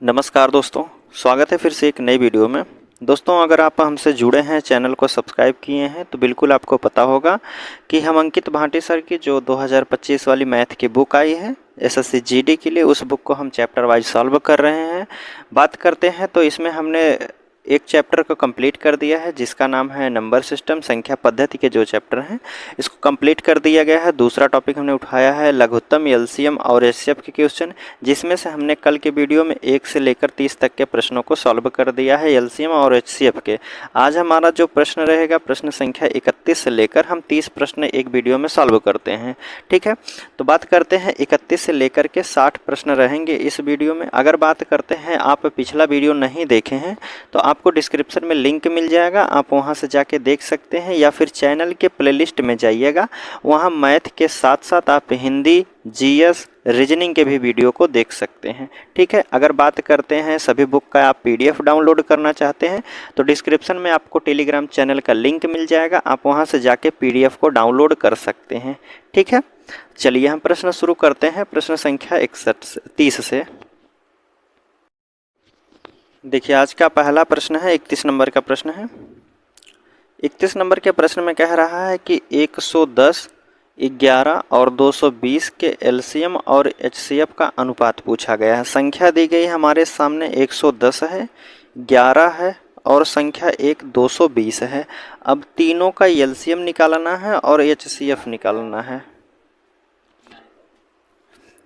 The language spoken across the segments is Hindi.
नमस्कार दोस्तों, स्वागत है फिर से एक नई वीडियो में। दोस्तों, अगर आप हमसे जुड़े हैं, चैनल को सब्सक्राइब किए हैं, तो बिल्कुल आपको पता होगा कि हम अंकित भाटी सर की जो 2025 वाली मैथ की बुक आई है एसएससी जीडी के लिए, उस बुक को हम चैप्टर वाइज सॉल्व कर रहे हैं। बात करते हैं तो इसमें हमने एक चैप्टर को कंप्लीट कर दिया है जिसका नाम है नंबर सिस्टम, संख्या पद्धति के जो चैप्टर हैं इसको कंप्लीट कर दिया गया है। दूसरा टॉपिक हमने उठाया है लघुत्तम, एलसीएम और एचसीएफ के क्वेश्चन, जिसमें से हमने कल के वीडियो में 1 से लेकर 30 तक के प्रश्नों को सॉल्व कर दिया है एलसीएम और एचसीएफ के। आज हमारा जो प्रश्न रहेगा, प्रश्न संख्या 31 से लेकर हम 30 प्रश्न एक वीडियो में सॉल्व करते हैं। ठीक है, तो बात करते हैं 31 से लेकर के 60 प्रश्न रहेंगे इस वीडियो में। अगर बात करते हैं आप पिछला वीडियो नहीं देखे हैं तो आपको डिस्क्रिप्शन में लिंक मिल जाएगा, आप वहां से जाके देख सकते हैं, या फिर चैनल के प्लेलिस्ट में जाइएगा, वहां मैथ के साथ साथ आप हिंदी, जीएस, रीजनिंग के भी वीडियो को देख सकते हैं। ठीक है, अगर बात करते हैं सभी बुक का आप पीडीएफ डाउनलोड करना चाहते हैं तो डिस्क्रिप्शन में आपको टेलीग्राम चैनल का लिंक मिल जाएगा, आप वहां से जाके पीडीएफ को डाउनलोड कर सकते हैं। ठीक है, चलिए हम प्रश्न शुरू करते हैं। प्रश्न संख्या 30 से देखिए, आज का पहला प्रश्न है, 31 नंबर का प्रश्न है। 31 नंबर के प्रश्न में कह रहा है कि 110, 11 और 220 के एलसीएम और एचसीएफ का अनुपात पूछा गया है। संख्या दी गई हमारे सामने 110 है, 11 है और संख्या 220 है। अब तीनों का एलसीएम निकालना है और एचसीएफ निकालना है।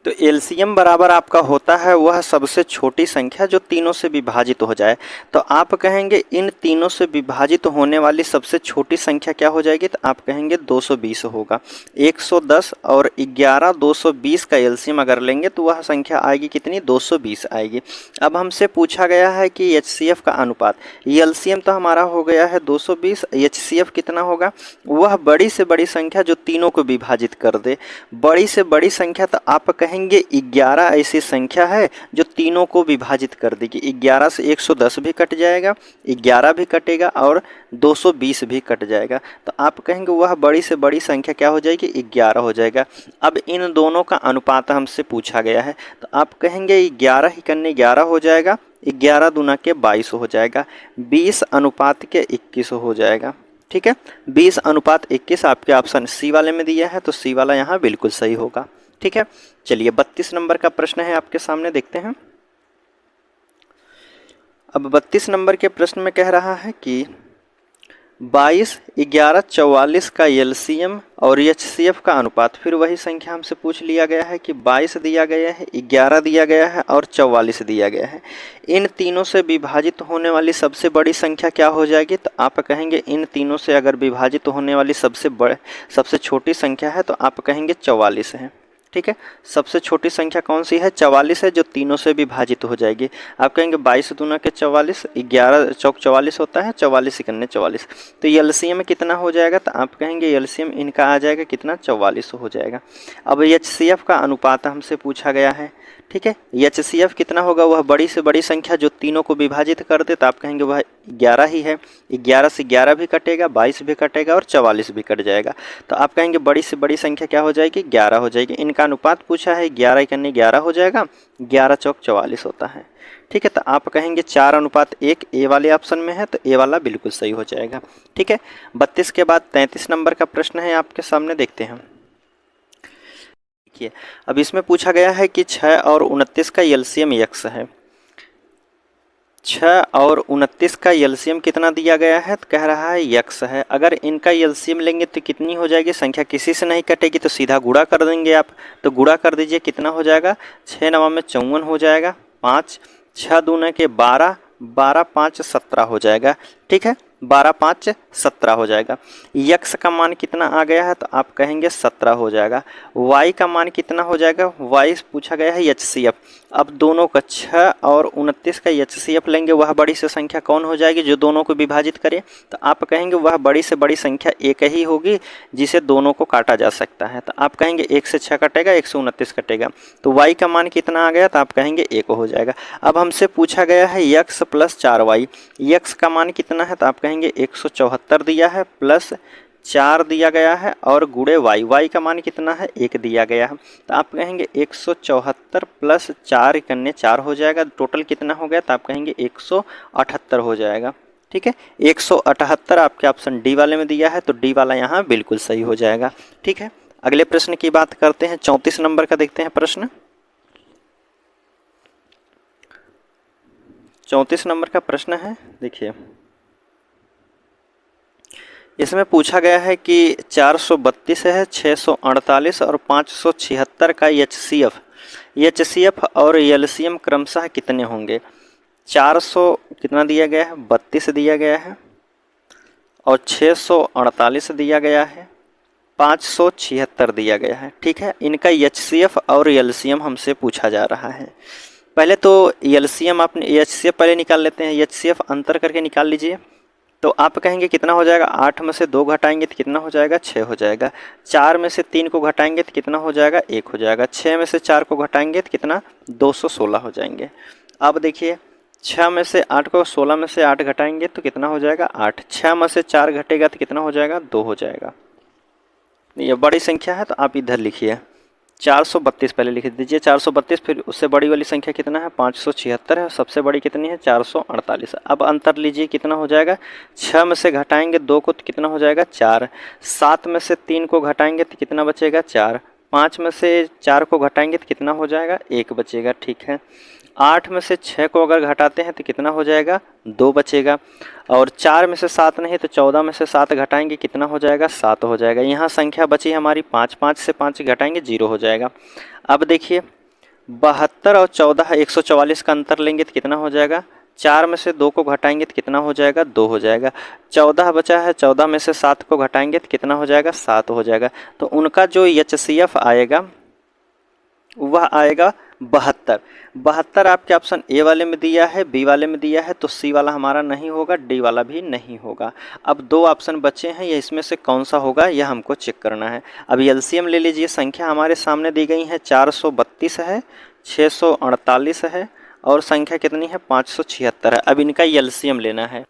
तो एलसीएम बराबर आपका होता है वह सबसे छोटी संख्या जो तीनों से विभाजित हो जाए। तो आप कहेंगे इन तीनों से विभाजित होने वाली सबसे छोटी संख्या क्या हो जाएगी, तो आप कहेंगे 220 होगा। 110 और 11 220 का एलसीएम अगर लेंगे तो वह संख्या आएगी कितनी, 220 आएगी। अब हमसे पूछा गया है कि एचसीएफ का अनुपात, एलसीएम तो हमारा हो गया है 220, एचसीएफ कितना होगा, वह बड़ी से बड़ी संख्या जो तीनों को विभाजित कर दे। बड़ी से बड़ी संख्या तो आप कहेंगे 11 ऐसी संख्या है जो तीनों को विभाजित कर देगी। 11 से 110 भी कट जाएगा, 11 भी कटेगा और 220 भी कट जाएगा। तो आप कहेंगे वह बड़ी से बड़ी संख्या क्या हो जाएगी, 11 हो जाएगा। अब इन दोनों का अनुपात हमसे पूछा गया है, तो आप कहेंगे 11 ही करने 11 हो जाएगा, 11 दूना के 22 हो जाएगा, 20 अनुपात के 21 हो जाएगा। ठीक है, 20 अनुपात 21 आपके ऑप्शन सी वाले में दिया है, तो सी वाला यहाँ बिल्कुल सही होगा। ठीक है, चलिए 32 नंबर का प्रश्न है आपके सामने, देखते हैं। अब 32 नंबर के प्रश्न में कह रहा है कि 22, 11, 44 का एलसीएम और एचसीएफ का अनुपात। फिर वही संख्या हमसे पूछ लिया गया है कि 22 दिया गया है, 11 दिया गया है और 44 दिया गया है। इन तीनों से विभाजित होने वाली सबसे बड़ी संख्या क्या हो जाएगी, तो आप कहेंगे इन तीनों से अगर विभाजित होने वाली सबसे छोटी संख्या है तो आप कहेंगे 44 है। ठीक है, सबसे छोटी संख्या कौन सी है, 44 है, जो तीनों से विभाजित हो जाएगी। आप कहेंगे 22 दूना के 44, 11 चौक 44 होता है, 44 इकन्ने 44, तो एलसीएम कितना हो जाएगा, तो आप कहेंगे एलसीएम इनका आ जाएगा कितना, 44 हो जाएगा। अब एचसीएफ का अनुपात हमसे पूछा गया है। ठीक है, एचसीएफ कितना होगा, वह बड़ी से बड़ी संख्या जो तीनों को विभाजित कर दे, तो आप कहेंगे वह 11 ही है। 11 से 11 भी कटेगा, 22 भी कटेगा और 44 भी कट जाएगा, तो आप कहेंगे बड़ी से बड़ी संख्या क्या हो जाएगी, 11 हो जाएगी। इनका अनुपात पूछा है, 11 इकन्ने 11 हो जाएगा, 11 चौक 44 होता है। ठीक है, तो आप कहेंगे 4:1 ए वाले ऑप्शन में है, तो ए वाला बिल्कुल सही हो जाएगा। ठीक है, 32 के बाद 33 नंबर का प्रश्न है आपके सामने, देखते हैं। देखिए, अब इसमें पूछा गया है कि 6 और 29 का एलसीएम x है। 6 और 29 का एलसीएम कितना दिया गया है, तो कह रहा है x है। अगर इनका एलसीएम लेंगे तो कितनी हो जाएगी, संख्या किसी से नहीं कटेगी तो सीधा गुणा कर देंगे आप, तो गुणा कर दीजिए, कितना हो जाएगा, 6 9 में 54 हो जाएगा, 5 6 दूना के 12, 12 5 17 हो जाएगा। ठीक है, 12 5 17 हो जाएगा। x का मान कितना आ गया है, तो आप कहेंगे 17 हो जाएगा। y का मान कितना हो जाएगा, y पूछा गया है एचसीएफ। अब दोनों का 6 और 29 का एचसीएफ लेंगे, वह बड़ी से संख्या कौन हो जाएगी जो दोनों को विभाजित करे, तो आप कहेंगे वह बड़ी से बड़ी संख्या एक ही होगी जिसे दोनों को काटा जा सकता है, तो आप कहेंगे 1 से 6 कटेगा, 1 से 29 कटेगा, तो y का मान कितना आ गया, तो आप कहेंगे 1 हो जाएगा। अब हमसे पूछा गया है x + 4y, x का मान कितना है, तो आप कहेंगे 174 दिया है प्लस 4 दिया गया है और गुणे y, y का मान कितना है 1 दिया गया है। तो आप कहेंगे 174 प्लस 4 कन्ने 4 हो जाएगा, टोटल कितना हो गया, तो आप कहेंगे 178 हो जाएगा। ठीक है, 178 आपके ऑप्शन डी वाले में दिया है, तो डी वाला यहाँ बिल्कुल सही हो जाएगा। ठीक है, अगले प्रश्न की बात करते हैं, 34 नंबर का देखते हैं प्रश्न। 34 नंबर का प्रश्न है, देखिए इसमें पूछा गया है कि 432 है, 648 और 576 का एचसीएफ और एलसीएम क्रमशः कितने होंगे। 400 कितना दिया गया है, 32 दिया गया है और 648 दिया गया है, 576 दिया गया है। ठीक है, इनका एचसीएफ और एलसीएम हमसे पूछा जा रहा है। पहले तो एलसीएम आपने एचसीएफ पहले निकाल लेते हैं, एचसीएफ अंतर करके निकाल लीजिए। तो आप कहेंगे कितना हो जाएगा, 8 में से 2 घटाएंगे तो कितना हो जाएगा, 6 हो जाएगा। 4 में से 3 को घटाएंगे तो कितना हो जाएगा, 1 हो जाएगा। 6 में से 4 को घटाएंगे तो कितना, 216 हो जाएंगे। अब देखिए 6 में से 8 को 16 में से 8 घटाएंगे तो कितना हो जाएगा, 8। 6 में से 4 घटेगा तो कितना हो जाएगा, 2 हो जाएगा। ये बड़ी संख्या है तो आप इधर लिखिए 432 पहले लिख दीजिए, 432, फिर उससे बड़ी वाली संख्या कितना है, 576 है, सबसे बड़ी कितनी है, 448। अब अंतर लीजिए कितना हो जाएगा, 6 में से घटाएंगे 2 को तो कितना हो जाएगा, 4। 7 में से 3 को घटाएंगे तो कितना बचेगा, 4। 5 में से 4 को घटाएंगे तो कितना हो जाएगा, 1 बचेगा। ठीक है, 8 में से 6 को अगर घटाते हैं तो कितना हो जाएगा, 2 बचेगा। और 4 में से 7 नहीं तो 14 में से 7 घटाएंगे कितना हो जाएगा, 7 हो जाएगा। यहाँ संख्या बची हमारी 5, 5 से 5 घटाएंगे 0 हो जाएगा। अब देखिए 72 और 14 144 का अंतर लेंगे तो कितना हो जाएगा, 4 में से 2 को घटाएंगे तो कितना हो जाएगा, 2 हो जाएगा। 14 बचा है, 14 में से 7 को घटाएंगे तो कितना हो जाएगा, 7 हो जाएगा। तो उनका जो एचसीएफ आएगा वह आएगा 72। 72 आपके ऑप्शन ए वाले में दिया है, बी वाले में दिया है, तो सी वाला हमारा नहीं होगा, डी वाला भी नहीं होगा। अब 2 ऑप्शन बचे हैं, ये इसमें से कौन सा होगा यह हमको चेक करना है। अब एलसीएम ले लीजिए, संख्या हमारे सामने दी गई है, 432 है, 648 है और संख्या कितनी है, 576 है। अब इनका एलसीएम लेना है।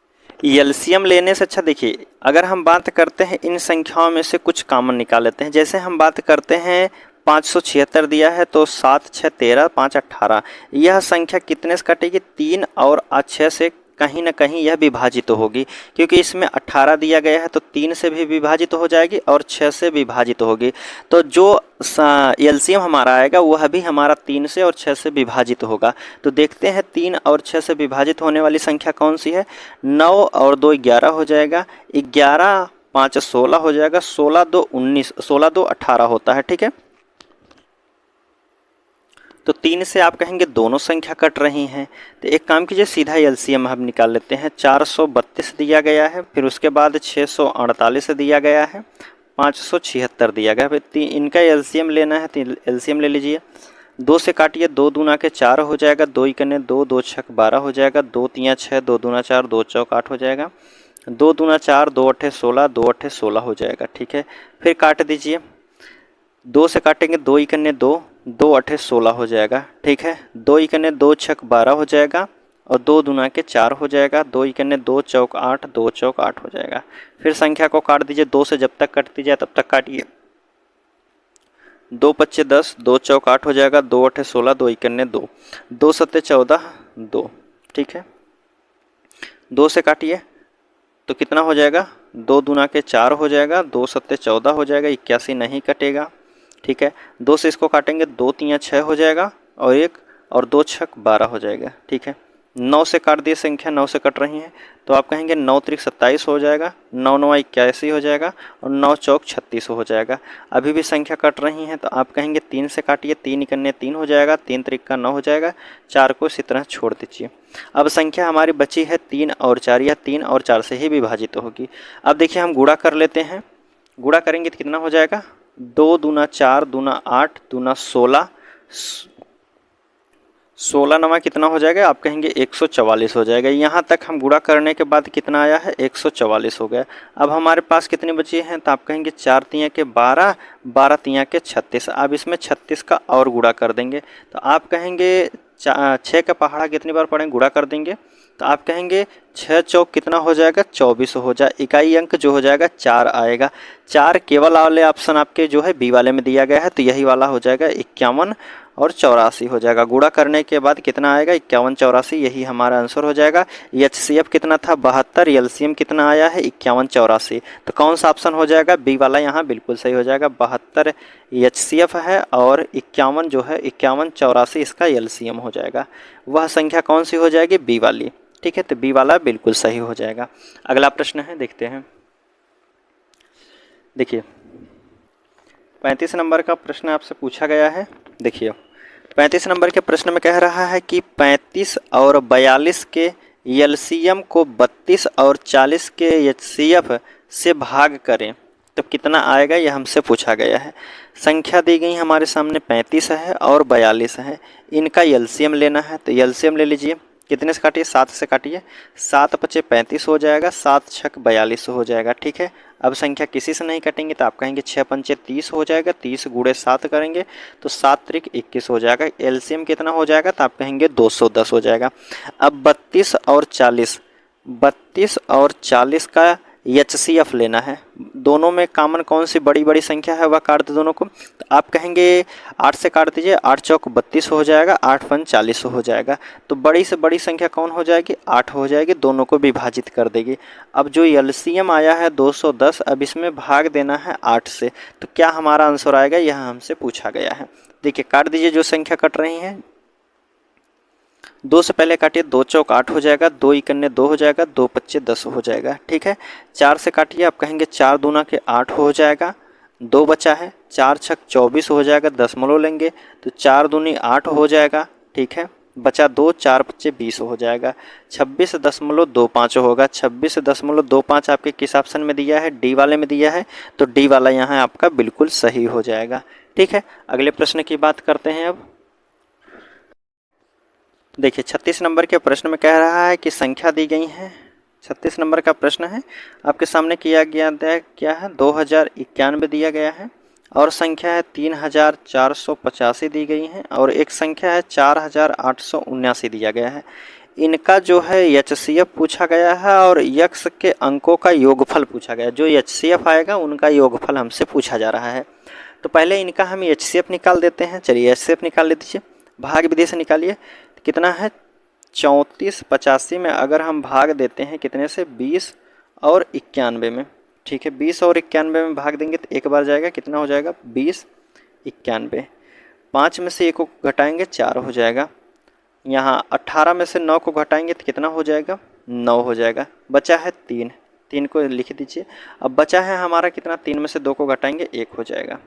एलसीएम लेने से अच्छा देखिए, अगर हम बात करते हैं इन संख्याओं में से कुछ कॉमन निकाल लेते हैं। जैसे हम बात करते हैं 576 दिया है तो 7 6 13 5 18, यह संख्या कितने से कटेगी, 3 और 6 से कहीं ना कहीं यह विभाजित होगी, क्योंकि इसमें 18 दिया गया है तो 3 से भी विभाजित हो जाएगी और 6 से विभाजित होगी। तो जो एलसीएम हमारा आएगा वह भी हमारा 3 से और 6 से विभाजित होगा। तो देखते हैं 3 और 6 से विभाजित होने वाली संख्या कौन सी है। 9 और 2 11 हो जाएगा, 11 5 16 हो जाएगा, 16 2 19, 16 2 18 होता है। ठीक है, तो 3 से आप कहेंगे दोनों संख्या कट रही हैं, तो एक काम कीजिए सीधा एलसीएम हम निकाल लेते हैं। 432 दिया गया है, फिर उसके बाद 648 दिया गया है, 576 दिया गया है, फिर इनका एलसीएम लेना है तो एलसीएम ले लीजिए। 2 से काटिए, 2 दूना के 4 हो जाएगा, 2 इकने 2, 2 छक 12 हो जाएगा, 2 तियाँ 6, 2 दूना 4, 2 चौक 8 हो जाएगा, 2 दूना 4, 2 अट्ठे 16, 2 अट्ठे 16 हो जाएगा। ठीक है, फिर काट दीजिए, 2 से काटेंगे, 2 इकने 2, 2 अट्ठे 16 हो जाएगा। ठीक है, 2 इकने 2 छक 12 हो जाएगा और 2 दूना के 4 हो जाएगा, 2 इकने 2 चौक 8, 2 चौक 8 हो जाएगा। फिर संख्या को काट दीजिए, 2 से जब तक कटती जाए तब तक काटिए। 2 पच्चे 10, 2 चौक 8 हो जाएगा, 2 अट्ठे 16, 2 इकने 2, 2 सत्ते 14, 2। ठीक है, 2 से काटिए तो कितना हो जाएगा, 2 दूना के 4 हो जाएगा, 2 सत्ते 14 हो जाएगा, 81 नहीं कटेगा। ठीक है, 2 से इसको काटेंगे, 2 तियाँ 6 हो जाएगा और 1 और 2 छक 12 हो जाएगा। ठीक है, 9 से काट दिए, संख्या 9 से कट रही है तो आप कहेंगे 9 त्रिक 27 हो जाएगा, 9 9 81 हो जाएगा और 9 चौक 36 हो जाएगा। अभी भी संख्या कट रही है तो आप कहेंगे 3 से काटिए, 3 इकन्ने 3 हो जाएगा, 3 त्रिक का 9 हो जाएगा, 4 को इसी तरह छोड़ दीजिए। अब संख्या हमारी बची है 3 और 4, यह 3 और 4 से ही विभाजित होगी। अब देखिए हम गुणा कर लेते हैं, गुणा करेंगे तो कितना हो जाएगा, 2 दूना 4, दूना 8, दूना 16, 16 नवा कितना हो जाएगा, आप कहेंगे 144 हो जाएगा। यहाँ तक हम गुणा करने के बाद कितना आया है, 144 हो गया। अब हमारे पास कितने बचे हैं, तो आप कहेंगे 4 तियाँ के 12, 12 तियाँ के 36। अब इसमें 36 का और गुणा कर देंगे तो आप कहेंगे 6 का पहाड़ा कितनी बार पढ़ेंगे, गुणा कर देंगे तो आप कहेंगे 6 चौक कितना हो जाएगा 24 हो जाए, इकाई अंक जो हो जाएगा 4 आएगा। 4 केवल वाले ऑप्शन आपके जो है बी वाले में दिया गया है, तो यही वाला हो जाएगा 51 और 84 हो जाएगा। गुणा करने के बाद कितना आएगा 51 84, यही हमारा आंसर हो जाएगा। एचसीएफ कितना था 72, एलसीएम कितना आया है 51 84, तो कौन सा ऑप्शन हो जाएगा बी वाला यहाँ बिल्कुल सही हो जाएगा। 72 एचसीएफ है और 51 जो है 51 84 इसका एलसीएम हो जाएगा। वह संख्या कौन सी हो जाएगी बी वाली, ठीक है, तो बी वाला बिल्कुल सही हो जाएगा। अगला प्रश्न है, देखते हैं। देखिए 35 नंबर का प्रश्न आपसे पूछा गया है। देखिए 35 नंबर के प्रश्न में कह रहा है कि 35 और 42 के एलसीएम को 32 और 40 के एचसीएफ से भाग करें तो कितना आएगा, यह हमसे पूछा गया है। संख्या दी गई हमारे सामने 35 है और 42 है, इनका एलसीएम लेना है, तो एलसीएम ले लीजिए। कितने से काटिए 7 से काटिए, 7 पचे 35 हो जाएगा, 7 छक 42 हो जाएगा, ठीक है। अब संख्या किसी से नहीं कटेंगे तो आप कहेंगे 6 पंचे 30 हो जाएगा, 30 गुणे 7 करेंगे तो 7 त्रिक 21 हो जाएगा। एलसीएम कितना हो जाएगा तो आप कहेंगे 210 हो जाएगा। अब 32 और 40 का एचसीएफ लेना है। दोनों में कॉमन कौन सी बड़ी बड़ी संख्या है वह काट दो दोनों को, तो आप कहेंगे 8 से काट दीजिए, 8 चौक 32 हो जाएगा, 8 पन 40 हो जाएगा। तो बड़ी से बड़ी संख्या कौन हो जाएगी 8 हो जाएगी, दोनों को विभाजित कर देगी। अब जो एलसीएम आया है 210, अब इसमें भाग देना है 8 से, तो क्या हमारा आंसर आएगा, यह हमसे पूछा गया है। देखिए काट दीजिए जो संख्या कट रही है, 2 से पहले काटिए, 2 चौक 8 हो जाएगा, 2 इकन्ने 2 हो जाएगा, 2 पच्चे 10 हो जाएगा, ठीक है। 4 से काटिए, आप कहेंगे 4 दूना के 8 हो जाएगा, 2 बचा है, 4 छक 24 हो जाएगा, दशमलव लेंगे तो 4 दूनी 8 हो जाएगा, ठीक है। बचा 2, 4 पच्चे 20 हो जाएगा, 26.25 होगा। 26.25 आपके किस ऑप्शन में दिया है, डी वाले में दिया है, तो डी वाला यहाँ आपका बिल्कुल सही हो जाएगा, ठीक है। अगले प्रश्न की बात करते हैं अब। देखिए 36 नंबर के प्रश्न में कह रहा है कि संख्या दी गई है, 36 नंबर का प्रश्न है आपके सामने किया गया क्या है 2091 दिया गया है, और संख्या है 3485 दी गई है, और एक संख्या है 4879 दिया गया है। इनका जो है एचसीएफ पूछा गया है और यक्स के अंकों का योगफल पूछा गया है। जो एचसीएफ आएगा उनका योगफल हमसे पूछा जा रहा है। तो पहले इनका हम एचसीएफ निकाल देते हैं। चलिए एचसीएफ निकाल ले दीजिए, भाग विधि से निकालिए। कितना है 3485 में अगर हम भाग देते हैं कितने से 20 और 91 में, ठीक है। 20 और 91 में भाग देंगे तो एक बार जाएगा, कितना हो जाएगा 20 91। 5 में से 1 को घटाएंगे 4 हो जाएगा। यहाँ 18 में से 9 को घटाएंगे तो कितना हो जाएगा 9 हो जाएगा। बचा है 3, 3 को लिख दीजिए। अब बचा है हमारा कितना, 3 में से 2 को घटाएंगे 1 हो जाएगा,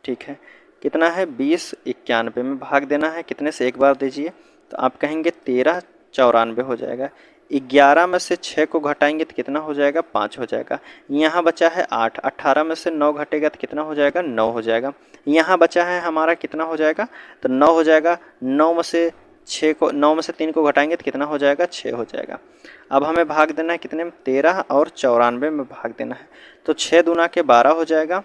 ठीक है। कितना है 20 91 में भाग देना है, कितने से एक बार दीजिए तो आप कहेंगे 13 94 हो जाएगा। 11 में से 6 को घटाएंगे तो कितना हो जाएगा 5 हो जाएगा। यहाँ बचा है 8, 18 में से 9 घटेगा तो कितना हो जाएगा 9 हो जाएगा। यहाँ बचा है हमारा कितना हो जाएगा तो 9 हो जाएगा। 9 में से 3 को घटाएंगे तो कितना हो जाएगा 6 हो जाएगा। अब हमें भाग देना है कितने में 13 और 94 में भाग देना है, तो 6 दूना के 12 हो जाएगा।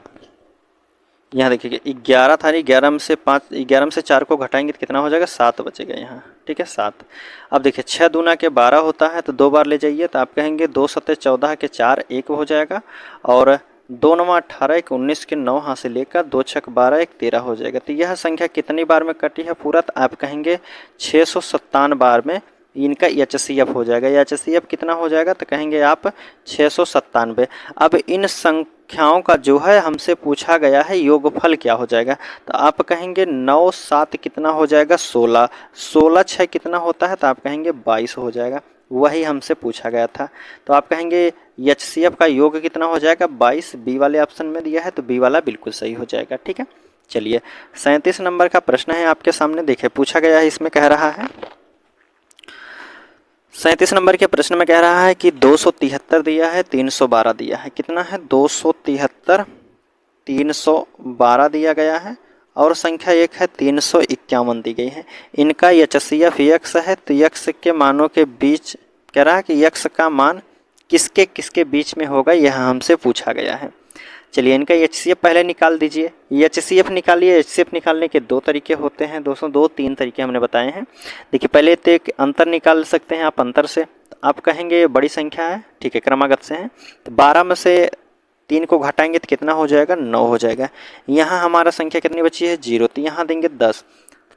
यहाँ देखिए 11 था, 11 में से 4 को घटाएंगे तो कितना हो जाएगा 7 बचेगा यहाँ, ठीक है 7। अब देखिए 6 दूना के 12 होता है तो 2 बार ले जाइए तो आप कहेंगे 2 सत्ते 14 के 4 1 हो जाएगा, और 2 9 18 1 19 के 9 हाथ से लेकर 2 छक 12 1 13 हो जाएगा। तो यह संख्या कितनी बार में कटी है पूरा, तो आप कहेंगे 657 बार में इनका एचसीएफ हो जाएगा। एचसीएफ कितना हो जाएगा तो कहेंगे आप 697। अब इन संख्याओं का जो है हमसे पूछा गया है योगफल क्या हो जाएगा, तो आप कहेंगे 9 7 कितना हो जाएगा 16, 16 6 कितना होता है तो आप कहेंगे 22 हो जाएगा। वही हमसे पूछा गया था, तो आप कहेंगे एचसीएफ का योग कितना हो जाएगा 22, बी वाले ऑप्शन में दिया है तो बी वाला बिल्कुल सही हो जाएगा, ठीक है। चलिए 37 नंबर का प्रश्न है आपके सामने, देखिए पूछा गया है, इसमें कह रहा है 37 नंबर के प्रश्न में कह रहा है कि 273 दिया है 312 दिया है। कितना है 273 312 दिया गया है, और संख्या एक है 351 दी गई है। इनका एचसीएफ यक्स है, तो यक्स के मानों के बीच कह रहा है कि यक्स का मान किसके किसके बीच में होगा, यह हमसे पूछा गया है। चलिए इनका एचसीएफ पहले निकाल दीजिए। एचसीएफ निकालिए। एचसीएफ निकालने के 2 तरीके होते हैं दोस्तों, 2-3 तरीके हमने बताए हैं। देखिए पहले तो एक अंतर निकाल सकते हैं आप अंतर से, तो आप कहेंगे ये बड़ी संख्या है, ठीक है, क्रमागत से है। तो 12 में से 3 को घटाएंगे तो कितना हो जाएगा, 9 हो जाएगा। यहाँ हमारा संख्या कितनी बची है, 0, तो यहाँ देंगे 10,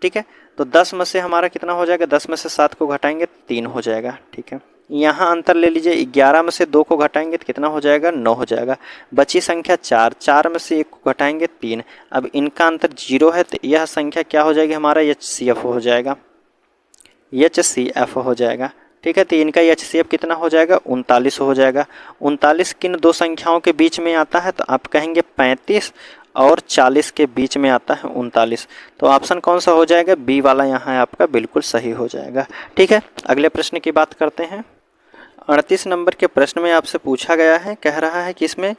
ठीक है। तो 10 में से हमारा कितना हो जाएगा, 10 में से 7 को घटाएंगे 3 हो जाएगा, ठीक है। यहाँ अंतर ले लीजिए, 11 में से 2 को घटाएंगे तो कितना हो जाएगा, 9 हो जाएगा। बची संख्या 4, 4 में से 1 को घटाएंगे 3। अब इनका अंतर 0 है, तो यह संख्या क्या हो जाएगी, हमारा HCF हो जाएगा, HCF हो जाएगा, ठीक है। तो इनका HCF कितना हो जाएगा, 39 हो जाएगा। 39 किन दो संख्याओं के बीच में आता है, तो आप कहेंगे 35 और 40 के बीच में आता है 39। तो ऑप्शन कौन सा हो जाएगा, बी वाला यहाँ आपका बिल्कुल सही हो जाएगा, ठीक है। अगले प्रश्न की बात करते हैं। 38 नंबर के प्रश्न में आपसे पूछा गया है, कह रहा है कि इसमें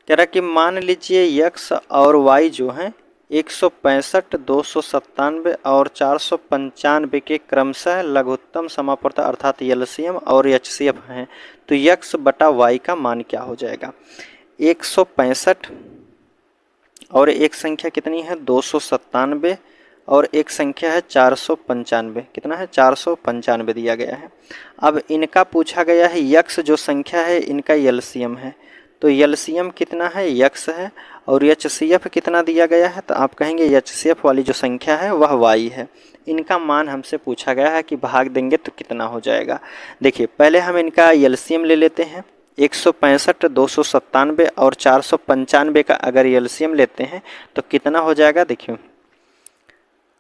कह रहा कि मान लीजिए x और y जो हैं 165, 297 और 495 के क्रमशः लघुत्तम समापवर्तक अर्थात LCM और HCF हैं, तो x बटा y का मान क्या हो जाएगा। 165 और एक संख्या कितनी है, 297 और एक संख्या है 495, कितना है, 495 दिया गया है। अब इनका पूछा गया है x जो संख्या है इनका LCM है, तो LCM कितना है, x है, और HCF कितना दिया गया है, तो आप कहेंगे HCF वाली जो संख्या है वह y है। इनका मान हमसे पूछा गया है कि भाग देंगे तो कितना हो जाएगा। देखिए पहले हम इनका LCM ले लेते हैं। 165, 297 और 495 का अगर LCM लेते हैं तो कितना हो जाएगा, देखिए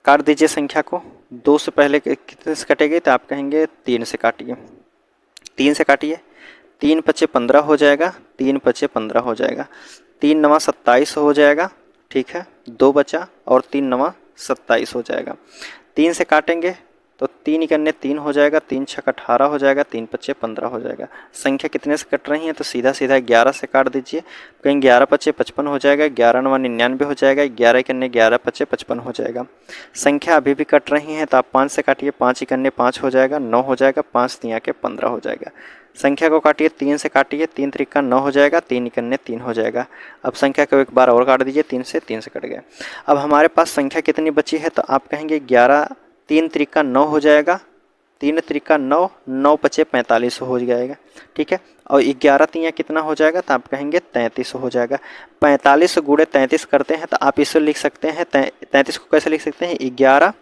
काट दीजिए संख्या को, 2 से पहले कितने से कटेगी, तो आप कहेंगे 3 से काटिए, 3 से काटिए, 3 पचे 15 हो जाएगा, 3 पचे 15 हो जाएगा, 3 नवा 27 हो जाएगा, ठीक है, 2 बचा और 3 नवा 27 हो जाएगा। 3 से काटेंगे तो 3 इकन्ने 3 हो जाएगा, 3 छक 18 हो जाएगा, 3 पचे 15 हो जाएगा। संख्या कितने से कट रही है, तो सीधा सीधा 11 से काट दीजिए, कहीं 11 पचे 55 हो जाएगा, 11 नवा 99 हो जाएगा, 11 इकन्ने 11 पचे 55 हो जाएगा। संख्या अभी भी कट रही है तो आप 5 से काटिए, 5 इकन्ने 5 हो जाएगा, 9 हो जाएगा, 5 तिया के 15 हो जाएगा। संख्या को काटिए, 3 से काटिए, 3 त्रिका 9 हो जाएगा, 3 इकन्ने 3 हो जाएगा। अब संख्या को एक बार और काट दीजिए, 3 से कट गया। अब हमारे पास संख्या कितनी बची है, तो आप कहेंगे 11, 3 त्रिका 9 हो जाएगा, 3 त्रिका 9, 9 पचे 45 हो जाएगा, ठीक है। और 11 तिया कितना हो जाएगा, तो आप कहेंगे 33 हो जाएगा। 45 गुणे 33 करते हैं तो आप इसे लिख सकते हैं, 33 को कैसे लिख सकते हैं, 11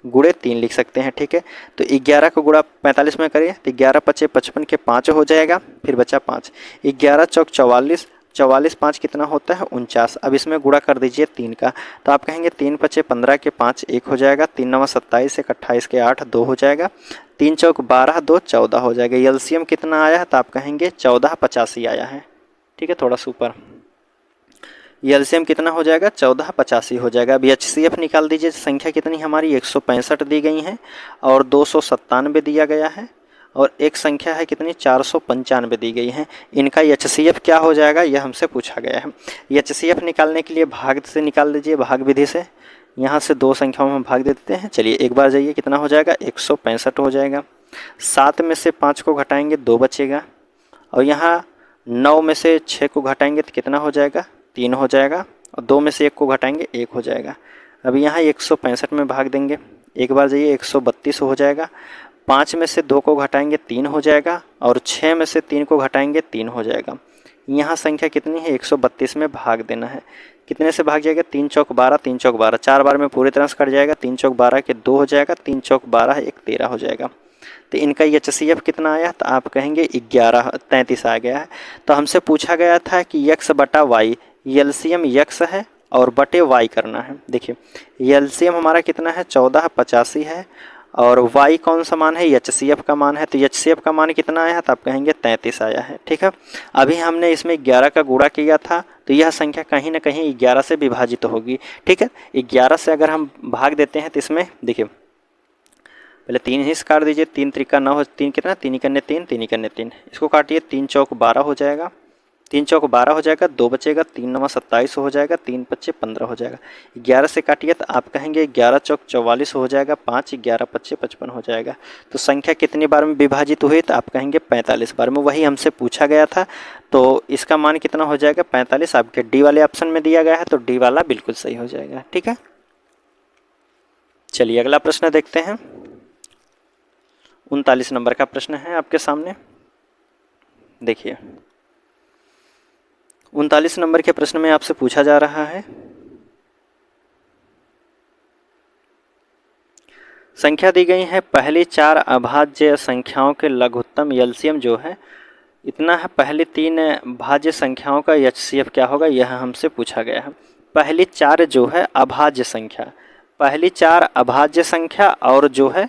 गुणे 3 लिख सकते हैं, ठीक है। तो 11 को गुणा 45 में करिए तो 11 पचे 55 के 5 हो जाएगा, फिर बचा 5, 11 चौक 44, 44 5 कितना होता है, 49। अब इसमें गुणा कर दीजिए 3 का, तो आप कहेंगे 3 पचे 15 के 5 1 हो जाएगा, 3 नवा 27, 1 28 के 8 2 हो जाएगा, 3 चौक 12, 2 14 हो जाएगा। LCM कितना आया है, तो आप कहेंगे 1485 आया है, ठीक है, थोड़ा सा ऊपर। LCM कितना हो जाएगा, 1485 हो जाएगा। अब HCF निकाल दीजिए, संख्या कितनी हमारी 165 दी गई है और 297 दिया गया है, और एक संख्या है कितनी 495 दी गई है। इनका HCF क्या हो जाएगा, यह हमसे पूछा गया है। HCF निकालने के लिए भाग से निकाल लीजिए, भाग विधि से। यहाँ से 2 संख्याओं में भाग दे देते हैं। चलिए एक बार जाइए, कितना हो जाएगा, 165 हो जाएगा। 7 में से 5 को घटाएंगे 2 बचेगा, और यहाँ 9 में से 6 को घटाएंगे तो कितना हो जाएगा, 3 हो जाएगा, और 2 में से 1 को घटाएंगे 1 हो जाएगा। अभी यहाँ 165 में भाग देंगे, एक बार जाइए 132 हो जाएगा। 5 में से 2 को घटाएंगे 3 हो जाएगा, और 6 में से 3 को घटाएंगे 3 हो जाएगा। यहाँ संख्या कितनी है, 132 में भाग देना है। कितने से भाग जाएगा, 3 चौक 12, 3 चौक 12, 4 बार में पूरी तरह से कट जाएगा। 3 चौक 12 के 2 हो जाएगा, 3 चौक 12 1 13 हो जाएगा। तो इनका HCF कितना आया, तो आप कहेंगे 33 आ गया है। तो हमसे पूछा गया था कि x बटा y, LCM x है और बटे y करना है। देखिए LCM हमारा कितना है, 1485 है, और y कौन सा मान है, HCF का मान है। तो HCF का मान कितना आया है, तो आप कहेंगे 33 आया है, ठीक है। अभी हमने इसमें 11 का गुणा किया था, तो यह संख्या कहीं ना कहीं 11 से विभाजित होगी, ठीक है। 11 से अगर हम भाग देते हैं तो इसमें देखिए पहले 3 हिस्स काट दीजिए, 3 त्रिका 9 हो, 3 कितना, 3 इकन्ने 3, 3 इकन्ने 3, इसको काटिए, 3 चौक 12 हो जाएगा, 3 चौक 12 हो जाएगा, 2 बचेगा, 3 नवा 27 हो जाएगा, 3 पच्चे 15 हो जाएगा। 11 से काटिए तो आप कहेंगे 11 चौक 44 हो जाएगा, 5 11 पच्चे 55 हो जाएगा। तो संख्या कितनी बार में विभाजित हुई, तो आप कहेंगे 45 बार में। वही हमसे पूछा गया था, तो इसका मान कितना हो जाएगा, 45। आपके डी वाले ऑप्शन में दिया गया है, तो डी वाला बिल्कुल सही हो जाएगा, ठीक है। चलिए अगला प्रश्न देखते हैं। 39 नंबर का प्रश्न है आपके सामने। देखिए 39 नंबर के प्रश्न में आपसे पूछा जा रहा है, संख्या दी गई है पहली 4 अभाज्य संख्याओं के लघुत्तम एलसीएम जो है इतना है, पहली 3 भाज्य संख्याओं का एचसीएफ क्या होगा, यह हमसे पूछा गया है। पहली 4 जो है अभाज्य संख्या, पहली 4 अभाज्य संख्या और जो है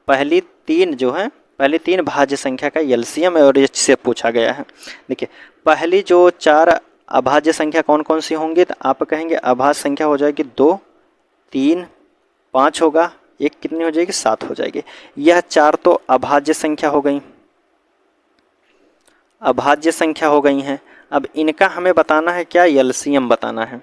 पहली 3 भाज्य संख्या का एलसीएम और एचसीएफ पूछा गया है। देखिए पहली जो 4 अभाज्य संख्या कौन कौन सी होंगी, तो आप कहेंगे अभाज्य संख्या हो जाएगी 2, 3, 5 होगा, एक कितनी हो जाएगी 7 हो जाएगी। यह 4 तो अभाज्य संख्या हो गई, अभाज्य संख्या हो गई हैं। अब इनका हमें बताना है क्या, एलसीएम बताना है।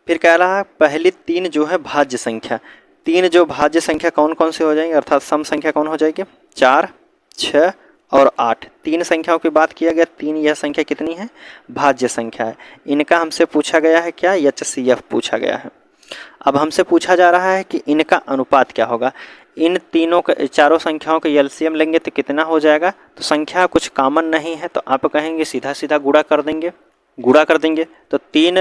फिर कह रहा है पहली 3 जो है भाज्य संख्या, 3 जो भाज्य संख्या कौन कौन से हो जाएंगे, अर्थात सम संख्या कौन हो जाएगी, 4, 6 और 8। 3 संख्याओं की बात किया गया, 3 यह संख्या कितनी है, भाज्य संख्या है। इनका हमसे पूछा गया है क्या, एचसीएफ पूछा गया है। अब हमसे पूछा जा रहा है कि इनका अनुपात क्या होगा। इन तीनों का 4 संख्याओं का एलसीएम लेंगे तो कितना हो जाएगा, तो संख्या कुछ कॉमन नहीं है तो आप कहेंगे सीधा सीधा गुणा कर देंगे, तो 3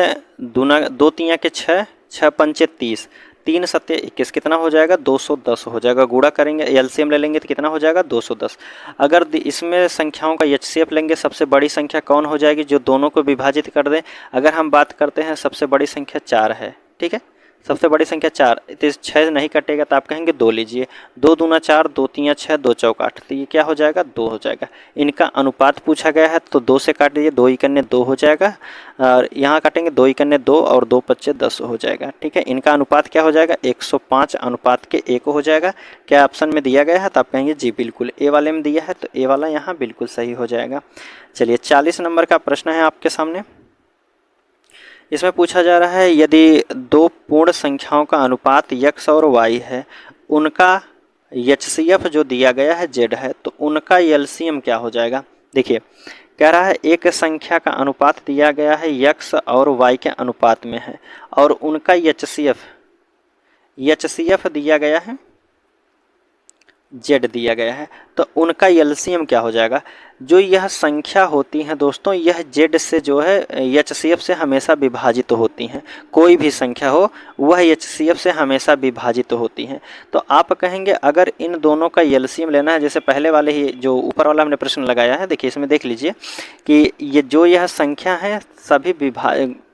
दूना 2 तिया के 6, 6 पंचे 30, 3 सत्ते 21 कितना हो जाएगा, 210 हो जाएगा। गुणा करेंगे एलसीएम ले लेंगे तो कितना हो जाएगा, 210। अगर इसमें संख्याओं का एचसीएफ लेंगे, सबसे बड़ी संख्या कौन हो जाएगी जो दोनों को विभाजित कर दें। अगर हम बात करते हैं सबसे बड़ी संख्या 4 है, ठीक है, सबसे बड़ी संख्या 4, तो 6 नहीं कटेगा तो आप कहेंगे 2 लीजिए, 2 दूना 4, 2 तिया 6, 2 चौक 8, तो ये क्या हो जाएगा, 2 हो जाएगा। इनका अनुपात पूछा गया है तो 2 से काट दीजिए, 2 इकन्ने 2 हो जाएगा, और यहाँ काटेंगे 2 इकन्ने 2 और 2 पच्चे 10 हो जाएगा। ठीक है, इनका अनुपात क्या हो जाएगा, 105 अनुपात के 1 हो जाएगा। क्या ऑप्शन में दिया गया है, तो आप कहेंगे जी बिल्कुल, ए वाले में दिया है तो ए वाला यहाँ बिल्कुल सही हो जाएगा। चलिए 40 नंबर का प्रश्न है आपके सामने। इसमें पूछा जा रहा है यदि 2 पूर्ण संख्याओं का अनुपात x और y है, उनका एचसीएफ जो दिया गया है z है, तो उनका एलसीएम क्या हो जाएगा। देखिए कह रहा है एक संख्या का अनुपात दिया गया है x और y के अनुपात में है और उनका एचसीएफ दिया गया है z दिया गया है, तो उनका एलसीएम क्या हो जाएगा। जो यह संख्या होती हैं दोस्तों, यह z से जो है एचसीएफ से हमेशा विभाजित होती हैं। कोई भी संख्या हो वह एचसीएफ से हमेशा विभाजित होती हैं। तो आप कहेंगे अगर इन दोनों का एलसीएम लेना है, जैसे पहले वाले ही जो ऊपर वाला हमने प्रश्न लगाया है, देखिए इसमें देख लीजिए कि ये जो यह संख्या है सभी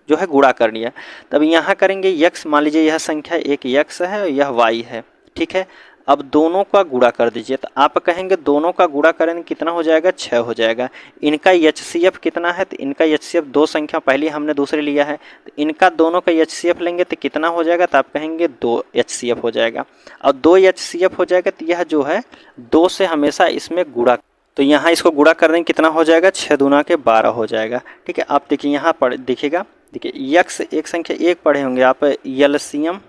जो है गुणा करनी है। तब यहाँ करेंगे x, मान लीजिए यह संख्या एक x है और यह y है, ठीक है। अब दोनों का गुणा कर दीजिए, तो आप कहेंगे दोनों का गुणा करेंगे कितना हो जाएगा, 6 हो जाएगा। इनका एचसीएफ कितना है, तो इनका एचसीएफ 2 संख्या पहले हमने दूसरे लिया है, तो इनका दोनों का एचसीएफ लेंगे तो कितना हो जाएगा, तो आप कहेंगे 2 एचसीएफ हो जाएगा। और 2 एचसीएफ हो जाएगा तो यह जो है 2 से हमेशा इसमें गुणा, तो यहाँ इसको गुणा कर देंगे कितना हो जाएगा, 6 दूना के 12 हो जाएगा। ठीक है, आप देखिए यहाँ पढ़ दिखेगा, देखिए x एक संख्या 1 पढ़े होंगे आप, एलसीएम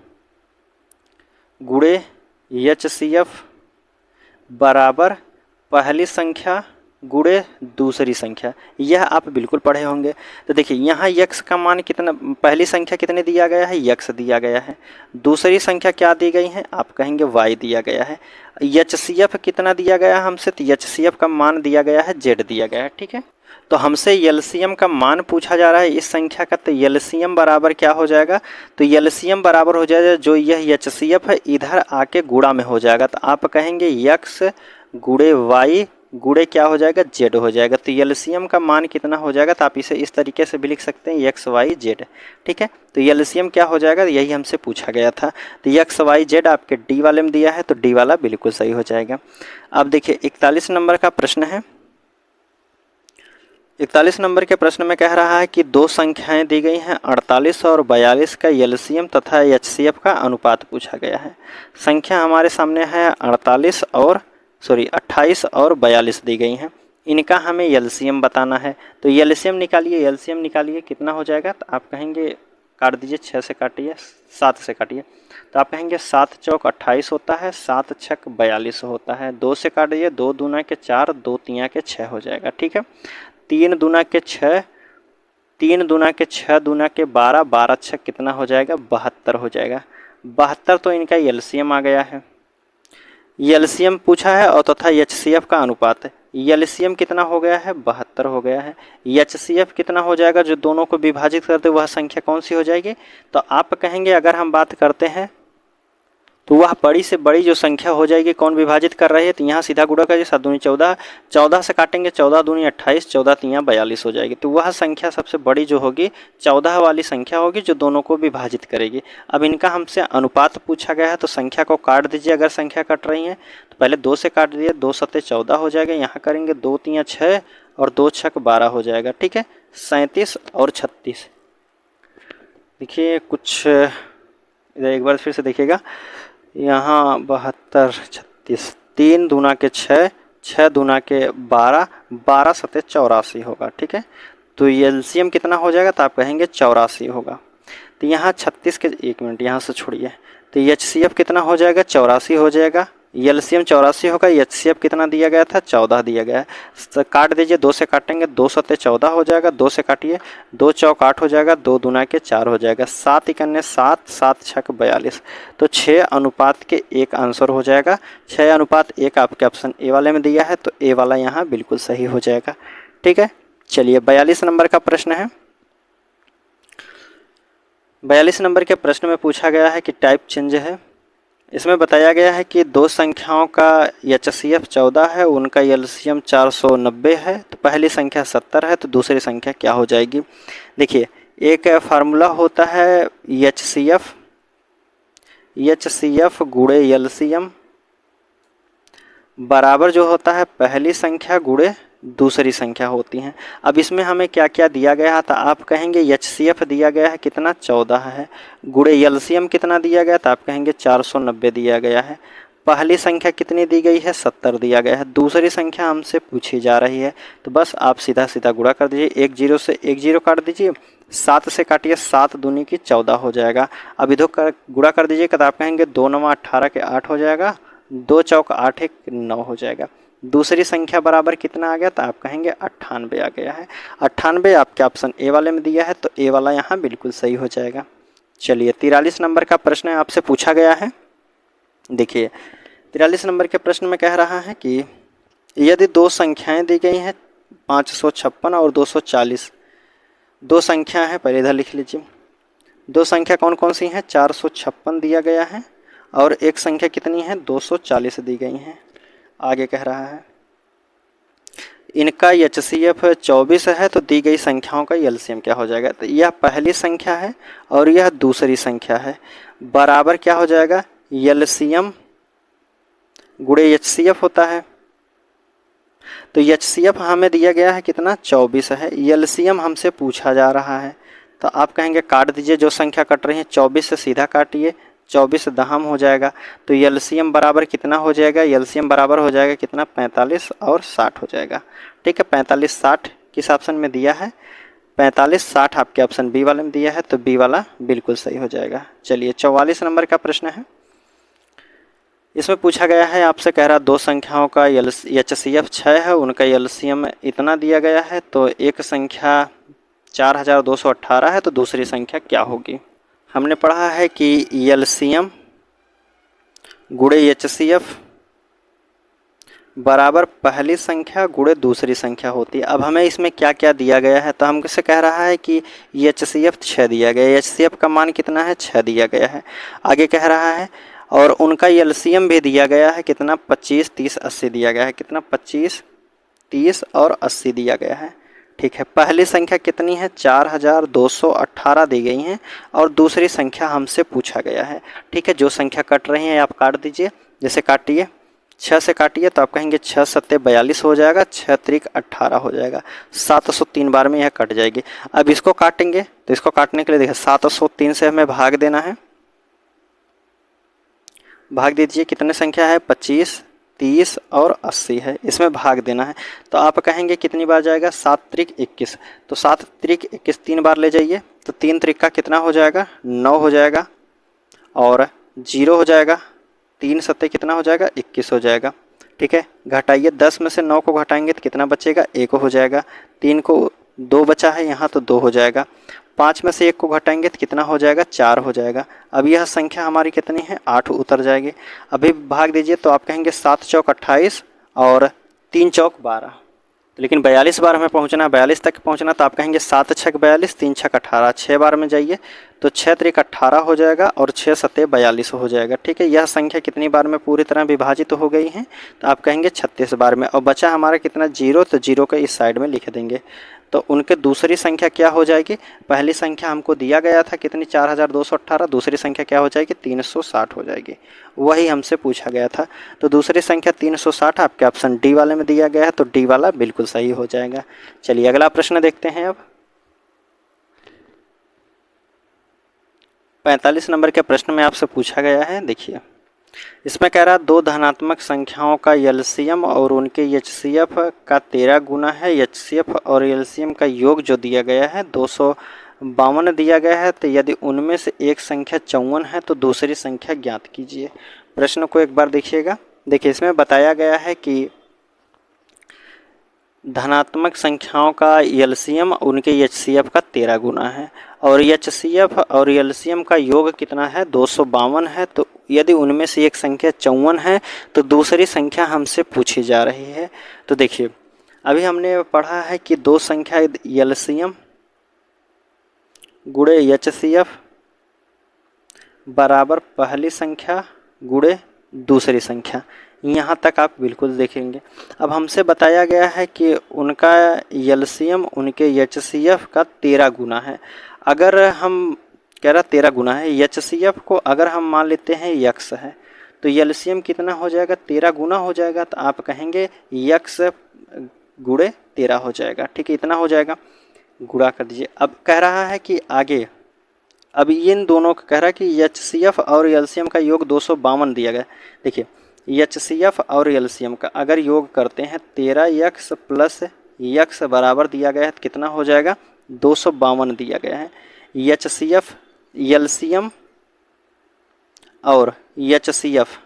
गुणे एचसीएफ बराबर पहली संख्या गुणे दूसरी संख्या, यह आप बिल्कुल पढ़े होंगे। तो देखिए यहाँ x का मान कितना, पहली संख्या कितने दिया गया है, x दिया गया है, दूसरी संख्या क्या दी गई है, आप कहेंगे y दिया गया है। एचसीएफ कितना दिया गया हमसे, तो एचसीएफ का मान दिया गया है z दिया गया है। ठीक है, तो हमसे एलसीएम का मान पूछा जा रहा है इस संख्या का, तो एलसीएम बराबर क्या हो जाएगा, तो एलसीएम बराबर हो जाएगा जो यह एचसीएफ है इधर आके गुणा में हो जाएगा, तो आप कहेंगे x गुणे y गुणे क्या हो जाएगा, z हो जाएगा। तो एलसीएम का मान कितना हो जाएगा, तो आप इसे इस तरीके से भी लिख सकते हैं x y z। ठीक है, तो एलसीएम क्या हो जाएगा, यही हमसे पूछा गया था। तो x y z आपके डी वाले में दिया है तो डी वाला बिल्कुल सही हो जाएगा। अब देखिए 41 नंबर का प्रश्न है। 41 नंबर के प्रश्न में कह रहा है कि 2 संख्याएं दी गई हैं 48 और 42 का एलसीएम तथा एचसीएफ का अनुपात पूछा गया है। संख्या हमारे सामने है 28 और 42 दी गई हैं, इनका हमें एलसीएम बताना है। तो एलसीएम निकालिए कितना हो जाएगा, तो आप कहेंगे काट दीजिए, 6 से काटिए, 7 से काटिए, तो आप कहेंगे 7 चौक 28 होता है, 7 छक 42 होता है, 2 से काट दीजिए, 2 दूना के 4, 2 तिया के 6 हो जाएगा। ठीक है, 3 दूना के 6, 3 दूना के 6 दूना के 12, 12 छक कितना हो जाएगा, 72 हो जाएगा। 72 तो इनका एलसीएम आ गया है। एलसीएम पूछा है और तथा एचसीएफ का अनुपात है। एलसीएम कितना हो गया है, 72 हो गया है। एचसीएफ कितना हो जाएगा, जो दोनों को विभाजित करते वह संख्या कौन सी हो जाएगी। तो आप कहेंगे अगर हम बात करते हैं तो वह बड़ी से बड़ी जो संख्या हो जाएगी कौन विभाजित कर रही है, तो यहाँ सीधा गुणा करिए, 7 दूनी 14, 14 से काटेंगे 14 दूनी 28, 14 तियाँ 42 हो जाएगी। तो वह संख्या सबसे बड़ी जो होगी 14 वाली संख्या होगी जो दोनों को विभाजित करेगी। अब इनका हमसे अनुपात पूछा गया है तो संख्या को काट दीजिए। अगर संख्या कट रही है तो पहले 2 से काट दिए, 2 सत्ते 14 हो जाएगा। यहाँ करेंगे 2 तियाँ 6 और 2 छक 12 हो जाएगा। ठीक है, 37 और 36। देखिए कुछ इधर एक बार फिर से देखिएगा, यहाँ 72 36, 3 दूना के 6, 6 दूना के 12, 12 सत्ते 84 होगा। ठीक है, तो एलसीएम कितना हो जाएगा, तो आप कहेंगे 84 होगा। तो यहाँ 36 के, एक मिनट यहाँ से छोड़िए, तो एचसीएफ कितना हो जाएगा, 84 हो जाएगा। एलसीएम 84 होगा, एचसीएफ कितना दिया गया था, 14 दिया गया है। तो काट दीजिए, 2 से काटेंगे 2 सत्ते 14 हो जाएगा, 2 से काटिए 2 चौक 8 हो जाएगा, 2 दूना के 4 हो जाएगा, 7 इकन्ने 7, 7 छक 42। तो 6 अनुपात के 1 आंसर हो जाएगा। 6 अनुपात 1 आपके ऑप्शन ए वाले में दिया है, तो ए वाला यहाँ बिल्कुल सही हो जाएगा। ठीक है, चलिए 42 नंबर का प्रश्न है। 42 नंबर के प्रश्न में पूछा गया है कि टाइप चेंज है। इसमें बताया गया है कि दो संख्याओं का एचसीएफ 14 है, उनका एलसीएम 490 है। तो पहली संख्या 70 है, तो दूसरी संख्या क्या हो जाएगी। देखिए एक फार्मूला होता है एचसीएफ गुणे एलसीएम बराबर जो होता है पहली संख्या गुणे दूसरी संख्या होती हैं। अब इसमें हमें क्या क्या दिया गया था, आप कहेंगे एचसीएफ दिया गया है कितना, 14 है, गुणे एलसीएम कितना दिया गया, तो आप कहेंगे 490 दिया गया है। पहली संख्या कितनी दी गई है, 70 दिया गया है। दूसरी संख्या हमसे पूछी जा रही है, तो बस आप सीधा सीधा गुणा कर दीजिए। 1 0 से 1 0 काट दीजिए, 7 से काटिए, 7 दूनी की 14 हो जाएगा। अब इधर गुणा कर दीजिए, तो आप कहेंगे 2 9 18 के 8 हो जाएगा, 2 चौक 8 1 9 हो जाएगा। दूसरी संख्या बराबर कितना आ गया, तो आप कहेंगे 98 आ गया है। 98 आपके ऑप्शन ए वाले में दिया है, तो ए वाला यहाँ बिल्कुल सही हो जाएगा। चलिए 43 नंबर का प्रश्न आपसे पूछा गया है। देखिए 43 नंबर के प्रश्न में कह रहा है कि यदि दो संख्याएं दी गई हैं 556 और 240, दो संख्या है, पहले इधर लिख लीजिए। दो संख्या कौन कौन सी हैं, 456 दिया गया है और एक संख्या कितनी है, 240 दी गई हैं। आगे कह रहा है इनका एचसीएफ 24 है, तो दी गई संख्याओं का एलसीएम क्या हो जाएगा। तो यह पहली संख्या है और यह दूसरी संख्या है, बराबर क्या हो जाएगा, एलसीएम गुणे एचसीएफ होता है। तो एचसीएफ हमें दिया गया है कितना, 24 है। एलसीएम हमसे पूछा जा रहा है, तो आप कहेंगे काट दीजिए, जो संख्या कट रही है 24 से सीधा काटिए, 24 दहम हो जाएगा। तो एलसीएम बराबर कितना हो जाएगा, एलसीएम बराबर हो जाएगा कितना, 45 और 60 हो जाएगा। ठीक है, 45 60 किस ऑप्शन में दिया है, 45 60 आपके ऑप्शन बी वाले में दिया है, तो बी वाला बिल्कुल सही हो जाएगा। चलिए 44 नंबर का प्रश्न है। इसमें पूछा गया है, आपसे कह रहा दो संख्याओं का एचसीएफ 6 है, उनका एलसीएम इतना दिया गया है। तो एक संख्या 4218 है, तो दूसरी संख्या क्या होगी। हमने पढ़ा है कि एलसीएम गुणे एचसीएफ बराबर पहली संख्या गुणे दूसरी संख्या होती है। अब हमें इसमें क्या क्या दिया गया है, तो हमसे कह रहा है कि एचसीएफ 6 दिया गया है, एचसीएफ का मान कितना है, 6 दिया गया है। आगे कह रहा है और उनका एलसीएम भी दिया गया है कितना, 25 30 80 दिया गया है, कितना 25 30 और 80 दिया गया है। ठीक है, पहली संख्या कितनी है, 4218 दी गई हैं और दूसरी संख्या हमसे पूछा गया है। ठीक है, जो संख्या कट रही है आप काट दीजिए, जैसे काटिए 6 से काटिए, तो आप कहेंगे 6 सत्ते 42 हो जाएगा, 6 त्रिक 18 हो जाएगा, 703 बार में यह कट जाएगी। अब इसको काटेंगे, तो इसको काटने के लिए देखिए 703 से हमें भाग देना है, भाग दीजिए, कितने संख्या है, 25 30 और 80 है, इसमें भाग देना है। तो आप कहेंगे कितनी बार जाएगा, 7 त्रिक 21, तो 7 त्रिक 21 3 बार ले जाइए, तो 3 त्रिक का कितना हो जाएगा, 9 हो जाएगा और 0 हो जाएगा, 3 सत्ते कितना हो जाएगा, 21 हो जाएगा। ठीक है, घटाइए, 10 में से 9 को घटाएंगे तो कितना बचेगा, 1 हो जाएगा, 3 को 2 बचा है यहाँ, तो 2 हो जाएगा। 5 में से 1 को घटाएंगे तो कितना हो जाएगा, 4 हो जाएगा। अब यह संख्या हमारी कितनी है, 8 उतर जाएगी। अभी भाग दीजिए तो आप कहेंगे 7 चौक 28 और 3 चौक 12, लेकिन 42 बार हमें पहुंचना है, 42 तक पहुंचना, तो आप कहेंगे 7 छक 42, 3 छक 18, 6 बार में जाइए तो 6 त्रिक 18 हो जाएगा और 6 सत्ते 42 हो जाएगा। ठीक है, यह संख्या कितनी बार में पूरी तरह विभाजित हो गई है, तो आप कहेंगे 36 बार में। और बचा हमारा कितना, 0, तो 0 को इस साइड में लिख देंगे। तो उनके दूसरी संख्या क्या हो जाएगी, पहली संख्या हमको दिया गया था कितनी, 4218, दूसरी संख्या क्या हो जाएगी, 360 हो जाएगी, वही हमसे पूछा गया था। तो दूसरी संख्या 360 आपके ऑप्शन डी वाले में दिया गया है, तो डी वाला बिल्कुल सही हो जाएगा। चलिए अगला प्रश्न देखते हैं। अब 45 नंबर के प्रश्न में आपसे पूछा गया है, देखिए इसमें कह रहा है 2 धनात्मक संख्याओं का एलसीएम और उनके एचसीएफ का 13 गुना है। एचसीएफ और एलसीएम का योग जो दिया गया है 252 दिया गया है। तो यदि उनमें से एक संख्या 54 है तो दूसरी संख्या ज्ञात कीजिए। प्रश्न को एक बार देखिएगा। देखिए इसमें बताया गया है कि धनात्मक संख्याओं का एलसीएम उनके एचसीएफ का 13 गुना है और एचसीएफ और एलसीएम का योग कितना है, 252 है। तो यदि उनमें से एक संख्या 54 है तो दूसरी संख्या हमसे पूछी जा रही है। तो देखिए अभी हमने पढ़ा है कि 2 संख्या एलसीएम गुणे एचसीएफ बराबर पहली संख्या गुणे दूसरी संख्या, यहाँ तक आप बिल्कुल देखेंगे। अब हमसे बताया गया है कि उनका एलसीएम उनके एचसीएफ का 13 गुना है। अगर हम कह रहा 13 गुना है, एचसीएफ को अगर हम मान लेते हैं यक्स है तो एलसीएम कितना हो जाएगा, 13 गुना हो जाएगा। तो आप कहेंगे यक्स गुणे 13 हो जाएगा। ठीक है, इतना हो जाएगा, गुणा कर दीजिए। अब कह रहा है कि आगे, अब इन दोनों का कह रहा है कि एचसीएफ और एलसीएम का योग 252 दिया गया। देखिए एचसीएफ और एलसीएम का अगर योग करते हैं 13x प्लस x बराबर दिया गया है तो कितना हो जाएगा, 252 दिया गया है। एचसीएफ एलसीएम और एचसीएफ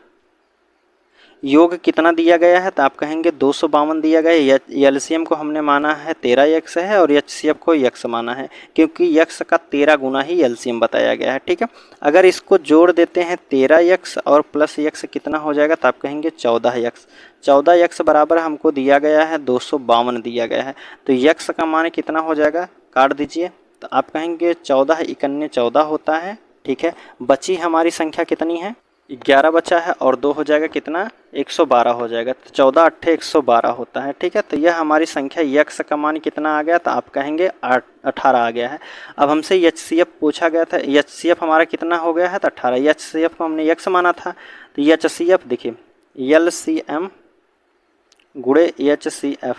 योग कितना दिया गया है, तो आप कहेंगे 252 दिया गया है। एलसीएम को हमने माना है 13x है और एचसीएफ को x माना है, क्योंकि x का 13 गुना ही एलसीएम बताया गया है। ठीक है, अगर इसको जोड़ देते हैं 13x और प्लस x कितना हो जाएगा, तो आप कहेंगे 14x। 14x बराबर हमको दिया गया है 252 दिया गया है। तो x का मान कितना हो जाएगा, काट दीजिए, तो आप कहेंगे 14 इकन्ने 14 होता है। ठीक है, बची हमारी संख्या कितनी है, 11 बचा है और 2 हो जाएगा कितना, 112 हो जाएगा। तो 14 अट्ठे 112 होता है। ठीक है, तो यह हमारी संख्या यक्स का मान कितना आ गया, तो आप कहेंगे 18 आ गया है। अब हमसे एचसीएफ पूछा गया था, एचसीएफ हमारा कितना हो गया है, तो 18। एचसीएफ को हमने यक्स माना था, तो एचसीएफ देखिए एलसीएम गुणे एचसीएफ,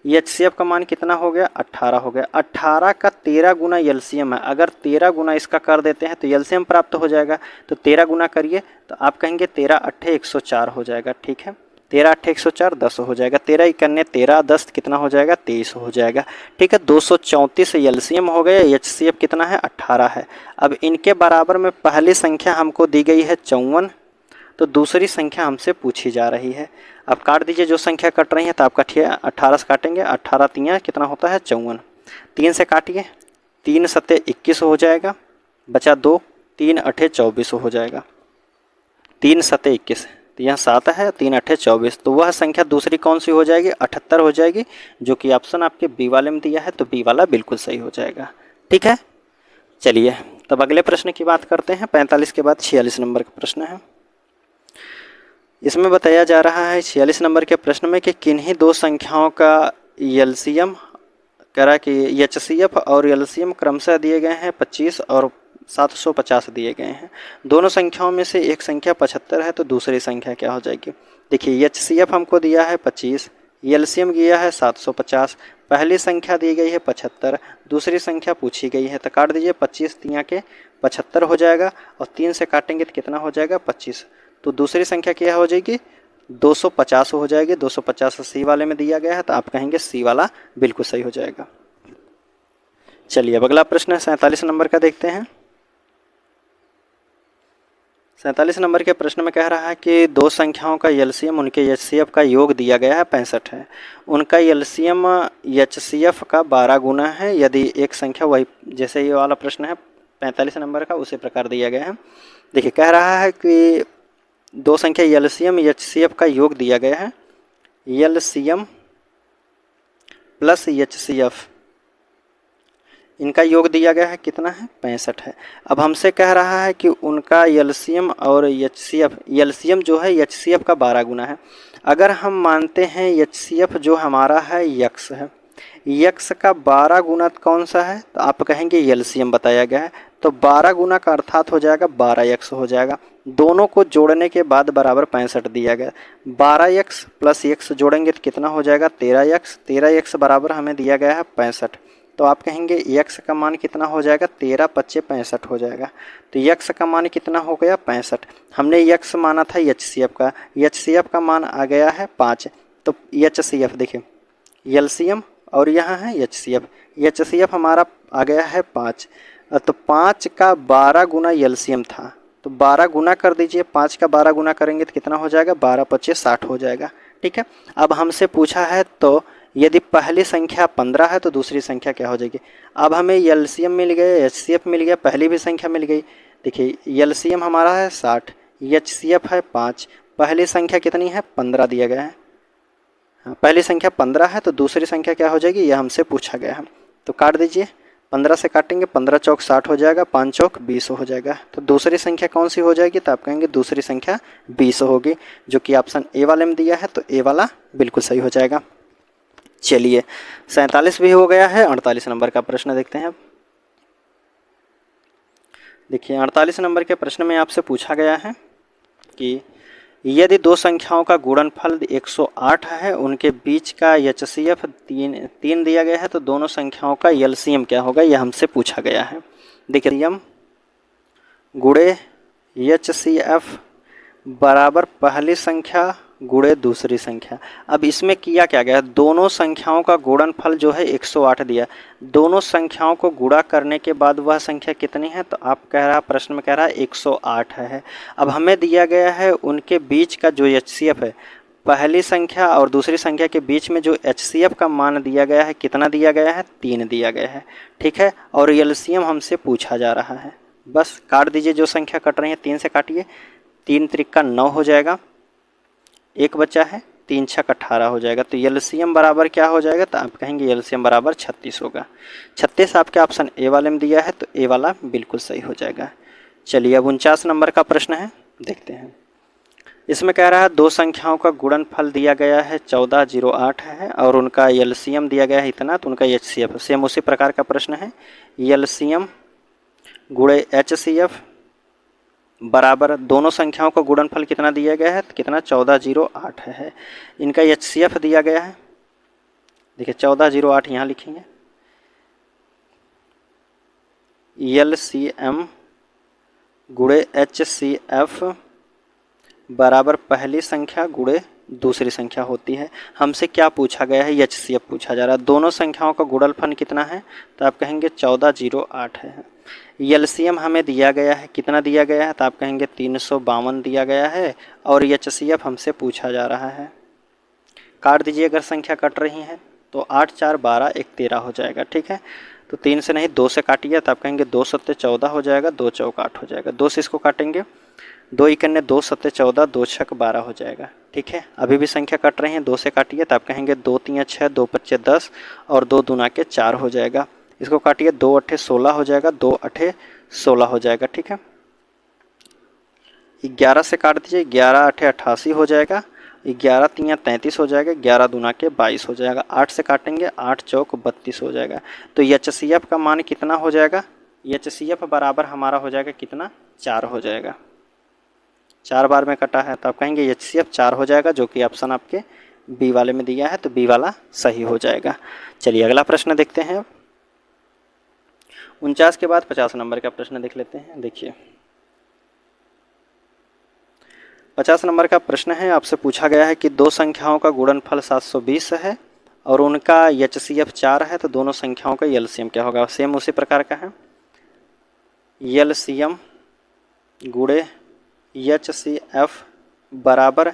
एचसीएफ का मान कितना हो गया, 18 हो गया। 18 का 13 गुना एलसीएम है, अगर 13 गुना इसका कर देते हैं तो एलसीएम प्राप्त हो जाएगा। तो 13 गुना करिए तो आप कहेंगे 13 अट्ठे 104 हो जाएगा। ठीक है, 13 अट्ठे 104 10 हो जाएगा। 13 इकन्ने 13 10 कितना हो जाएगा, 23 हो जाएगा। ठीक है, 234 एलसीएम हो गया, एचसीएफ कितना है, 18 है। अब इनके बराबर में पहली संख्या हमको दी गई है 54, तो दूसरी संख्या हमसे पूछी जा रही है। अब काट दीजिए, जो संख्या कट रही है तो आप काटिए, 18 से काटेंगे, 18 तियाँ कितना होता है, 54। 3 से काटिए, 3 सत्ते 21 हो जाएगा, बचा 2, 3 अट्ठे 24 हो जाएगा। 3 सत्ते 21, तो यहाँ 7 है, 3 अट्ठे 24, तो वह संख्या दूसरी कौन सी हो जाएगी, 78 हो जाएगी, जो कि ऑप्शन आपके बी वाले में दिया है, तो बी वाला बिल्कुल सही हो जाएगा। ठीक है, चलिए तब अगले प्रश्न की बात करते हैं। 45 के बाद 46 नंबर का प्रश्न है। इसमें बताया जा रहा है 46 नंबर के प्रश्न में कि किन्हीं 2 संख्याओं का एलसीएम कह रहा है कि एचसीएफ और एलसीएम क्रमशः दिए गए हैं 25 और 750 दिए गए हैं। दोनों संख्याओं में से एक संख्या 75 है, तो दूसरी संख्या क्या हो जाएगी। देखिए एचसीएफ हमको दिया है 25, एलसीएम दिया है 750, पहली संख्या दी गई है 75, दूसरी संख्या पूछी गई है। तो काट दीजिए, 25 तियाँ के 75 हो जाएगा और 3 से काटेंगे तो कितना हो जाएगा, 25। तो दूसरी संख्या क्या हो जाएगी, 250 हो जाएगी। 250 सी वाले में दिया गया है, तो आप कहेंगे सी वाला बिल्कुल सही हो जाएगा। चलिए अब अगला प्रश्न है 47 नंबर का देखते हैं। 47 नंबर के प्रश्न में कह रहा है कि दो संख्याओं का एलसीएम उनके एचसीएफ का योग दिया गया है 65 है। उनका एलसीएम एचसीएफ का 12 गुना है यदि एक संख्या वही, जैसे ये वाला प्रश्न है 45 नंबर का उसी प्रकार दिया गया है। देखिए कह रहा है कि दो संख्या एलसीएम एचसीएफ का योग दिया गया है, एलसीएम प्लस एचसीएफ इनका योग दिया गया है कितना है 65 है। अब हमसे कह रहा है कि उनका एलसीएम और एचसीएफ, एलसीएम जो है एचसीएफ का 12 गुना है। अगर हम मानते हैं एचसीएफ जो हमारा है यक्स है, यक्स का 12 गुना कौन सा है, तो आप कहेंगे एलसीएम बताया गया है, तो 12 गुना का अर्थात हो जाएगा 12x हो जाएगा। दोनों को जोड़ने के बाद बराबर 65 दिया गया। 12x प्लस x जोड़ेंगे तो कितना हो जाएगा 13x, 13x बराबर हमें दिया गया है 65। तो आप कहेंगे x का मान कितना हो जाएगा 13 पच्चे 65 हो जाएगा। तो x का मान कितना हो गया 65। हमने x माना था एचसीएफ का, एचसीएफ का मान आ गया है 5। तो एचसीएफ देखिए एलसीएम और यहाँ है एचसीएफ, एचसीएफ हमारा आ गया है 5। तो 5 का 12 गुना एलसीएम था, तो 12 गुना कर दीजिए, 5 का 12 गुना करेंगे तो कितना हो जाएगा 12 पच्चे 60 हो जाएगा। ठीक है, अब हमसे पूछा है तो यदि पहली संख्या 15 है तो दूसरी संख्या क्या हो जाएगी। अब हमें एलसीएम मिल गया, एचसीएफ मिल गया, पहली भी संख्या मिल गई। देखिए एलसीएम हमारा है 60, एचसीएफ है 5, पहली संख्या कितनी है 15 दिया गया है। हाँ, पहली संख्या 15 है तो दूसरी संख्या क्या हो जाएगी, यह हमसे पूछा गया है। तो काट दीजिए, 15 से काटेंगे 15 चौक 60 हो जाएगा, 5 चौक 20 हो जाएगा। तो दूसरी संख्या कौन सी हो जाएगी, तो आप कहेंगे दूसरी संख्या 20 होगी, जो कि ऑप्शन ए वाले में दिया है, तो ए वाला बिल्कुल सही हो जाएगा। चलिए 47 भी हो गया है। 48 नंबर का प्रश्न देखते हैं अब। देखिए 48 नंबर के प्रश्न में आपसे पूछा गया है कि यदि दो संख्याओं का गुणनफल 108 है, उनके बीच का एचसीएफ 3 दिया गया है, तो दोनों संख्याओं का एलसीएम क्या होगा, यह हमसे पूछा गया है। देखिए एलसीएम गुणे एचसीएफ बराबर पहली संख्या गुणे दूसरी संख्या। अब इसमें किया क्या गया, दोनों संख्याओं का गुणनफल जो है 108 दिया, दोनों संख्याओं को गुणा करने के बाद वह संख्या कितनी है, तो आप कह रहा प्रश्न में कह रहा है 108 है। अब हमें दिया गया है उनके बीच का जो एचसीएफ है, पहली संख्या और दूसरी संख्या के बीच में जो एचसीएफ का मान दिया गया है कितना दिया गया है 3 दिया गया है। ठीक है, और एलसीएम हमसे पूछा जा रहा है। बस काट दीजिए, जो संख्या कट रही है 3 से काटिए, 3 त्रिका 9 हो जाएगा, एक बचा है 3 छक 18 हो जाएगा। तो एलसीएम बराबर क्या हो जाएगा, तो आप कहेंगे एलसीएम बराबर 36 होगा। 36 आपके ऑप्शन ए वाले में दिया है, तो ए वाला बिल्कुल सही हो जाएगा। चलिए अब 49 नंबर का प्रश्न है, देखते हैं। इसमें कह रहा है दो संख्याओं का गुणनफल दिया गया है 1408 है और उनका एलसीएम दिया गया है इतना, तो उनका एचसीएफ सेम उसी प्रकार का प्रश्न है। एलसीएम गुणे एचसीएफ बराबर दोनों संख्याओं का गुणनफल कितना दिया गया है, तो कितना 1408 है। इनका एचसीएफ दिया गया है, देखिए 1408 यहाँ लिखेंगे, एलसीएम गुणे एचसीएफ बराबर पहली संख्या गुणे दूसरी संख्या होती है। हमसे क्या पूछा गया है, एचसीएफ पूछा जा रहा है। दोनों संख्याओं का गुणनफल कितना है, तो आप कहेंगे 1408 है। एलसीएम हमें दिया गया है, कितना दिया गया है, तो आप कहेंगे 352 दिया गया है, और एचसीएफ हमसे पूछा जा रहा है। काट दीजिए, अगर संख्या कट रही है तो 8 4 12 1 13 हो जाएगा। ठीक है, तो 3 से नहीं 2 से काटिए, तो आप कहेंगे 2 सत्ते 14 हो जाएगा, 2 चौक 8 हो जाएगा। 2 से इसको काटेंगे, 2 इकन्ने 2 सत्ते 14, 2 छक 12 हो जाएगा। ठीक है, अभी भी संख्या कट रही है, 2 से काटिए, तो आप कहेंगे 2 3 6, 2 पच्चे 10 और 2 दूना के 4 हो जाएगा। इसको काटिए, 2 अट्ठे 16 हो जाएगा, 2 अट्ठे 16 हो जाएगा। ठीक है, 11 से काट दीजिए, 11 अट्ठे 88 हो जाएगा, 11 3 33 हो जाएगा, 11 दूना के 22 हो जाएगा। 8 से काटेंगे, 8 चौक 32 हो जाएगा। तो एचसीएफ का मान कितना हो जाएगा, एचसीएफ बराबर हमारा हो जाएगा कितना 4 हो जाएगा। 4 बार में कटा है, तो आप कहेंगे एचसीएफ 4 हो जाएगा, जो कि ऑप्शन आपके बी वाले में दिया है, तो बी वाला सही हो जाएगा। चलिए अगला प्रश्न देखते हैं। 49 के बाद 50 नंबर का प्रश्न देख लेते हैं। देखिए 50 नंबर का प्रश्न है, आपसे पूछा गया है कि दो संख्याओं का गुणनफल 720 है और उनका एचसीएफ 4 है, तो दोनों संख्याओं का एलसीएम क्या होगा। सेम उसी प्रकार का है, एलसीएम गुणे HCF बराबर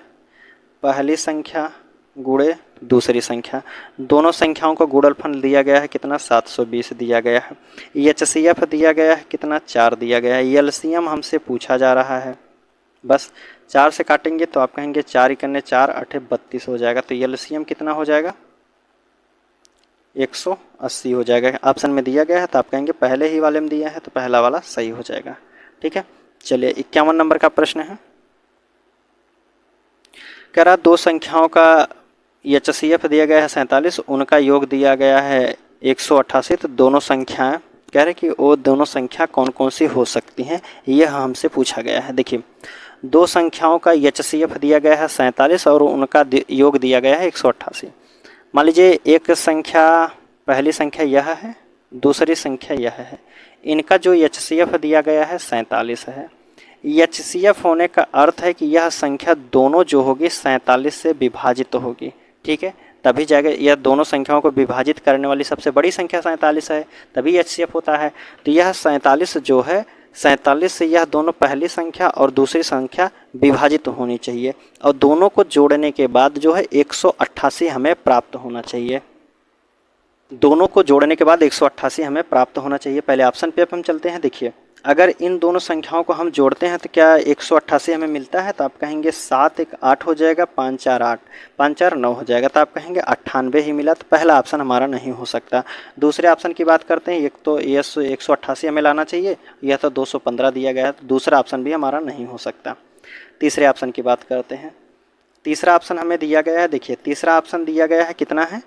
पहली संख्या गुणे दूसरी संख्या। दोनों संख्याओं को गुणनफल दिया गया है कितना 720 दिया गया है। HCF दिया गया है कितना 4 दिया गया है। LCM हमसे पूछा जा रहा है। बस 4 से काटेंगे तो आप कहेंगे 4 इकन्ने 4 8 32 हो जाएगा। तो LCM कितना हो जाएगा 180 हो जाएगा। ऑप्शन में दिया गया है तो आप कहेंगे पहले ही वाले में दिया है तो पहला वाला सही हो जाएगा। ठीक है, चलिए 51 नंबर का प्रश्न है। कह रहा दो संख्याओं का HCF दिया गया है 47, उनका योग दिया गया है 188। तो दोनों संख्याएं कह रहे कि वो दोनों संख्या कौन कौन सी हो सकती हैं, यह हमसे पूछा गया है। देखिए दो संख्याओं का HCF दिया गया है 47 और उनका योग दिया गया है 188। मान लीजिए एक संख्या, पहली संख्या यह है, दूसरी संख्या यह है। इनका जो HCF दिया गया है 47 है। HCF होने का अर्थ है कि यह संख्या दोनों जो होगी 47 से विभाजित होगी। ठीक है, तभी जाएगा। यह दोनों संख्याओं को विभाजित करने वाली सबसे बड़ी संख्या 47 है, तभी HCF होता है। तो यह 47 जो है, 47 से यह दोनों पहली संख्या और दूसरी संख्या विभाजित होनी चाहिए और दोनों को जोड़ने के बाद जो है 188 हमें प्राप्त होना चाहिए। दोनों को जोड़ने के बाद 188 हमें प्राप्त होना चाहिए। पहले ऑप्शन पे हम चलते हैं। देखिए अगर इन दोनों संख्याओं को हम जोड़ते हैं तो क्या 188 हमें मिलता है, तो आप कहेंगे 7 1 8 हो जाएगा, 5 4 8, 5 4 9 हो जाएगा। तो आप कहेंगे 98 ही मिला, तो पहला ऑप्शन हमारा नहीं हो सकता। दूसरे ऑप्शन की बात करते हैं। एक तो ये 188 हमें लाना चाहिए, यह तो 215 दिया गया है, तो दूसरा ऑप्शन भी हमारा नहीं हो सकता। तीसरे ऑप्शन की बात करते हैं। तीसरा ऑप्शन हमें दिया गया है। देखिए तीसरा ऑप्शन दिया गया है कितना है,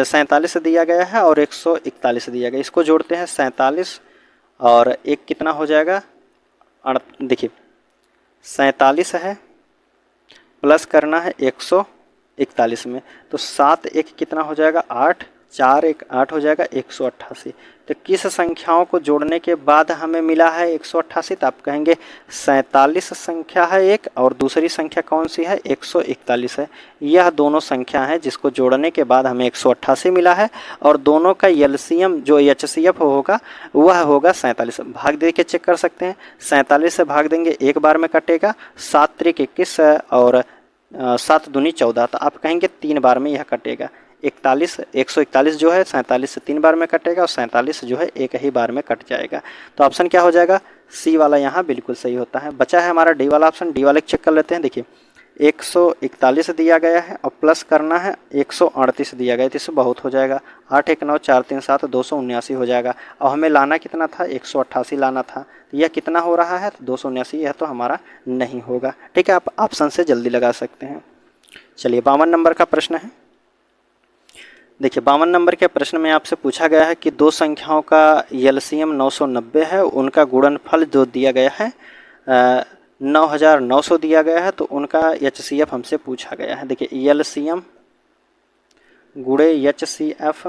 47 दिया गया है और 141 दिया गया। इसको जोड़ते हैं 47 और एक कितना हो जाएगा, देखिए 47 है प्लस करना है 141 में, तो 7 1 कितना हो जाएगा 8, 4 1 8 हो जाएगा 188। तो किस संख्याओं को जोड़ने के बाद हमें मिला है 188, तो आप कहेंगे 47 संख्या है एक और दूसरी संख्या कौन सी है 141 है। यह दोनों संख्या है जिसको जोड़ने के बाद हमें 188 मिला है और दोनों का LCM जो HCF होगा वह होगा 47। भाग दे के चेक कर सकते हैं। 47 से भाग देंगे एक बार में कटेगा, 7 3 21 और 7 दूनी 14, तो आप कहेंगे 3 बार में यह कटेगा। 141 जो है 47 से 3 बार में कटेगा और 47 जो है एक ही बार में कट जाएगा। तो ऑप्शन क्या हो जाएगा, सी वाला यहाँ बिल्कुल सही होता है। बचा है हमारा डी वाला ऑप्शन। डी वाले चेक कर लेते हैं। देखिए 141 दिया गया है और प्लस करना है 138 दिया गया है, तो इससे बहुत हो जाएगा। 8 1 9 4 3 7 279 हो जाएगा। और हमें लाना कितना था 188 लाना था, तो यह कितना हो रहा है 279, यह तो हमारा नहीं होगा। ठीक है, आप ऑप्शन से जल्दी लगा सकते हैं। चलिए 52 नंबर का प्रश्न है। देखिए 52 नंबर के प्रश्न में आपसे पूछा गया है कि दो संख्याओं का LCM 990 है, उनका गुणनफल जो दिया गया है 9900 दिया गया है, तो उनका HCF हमसे पूछा गया है। देखिए LCM गुणे HCF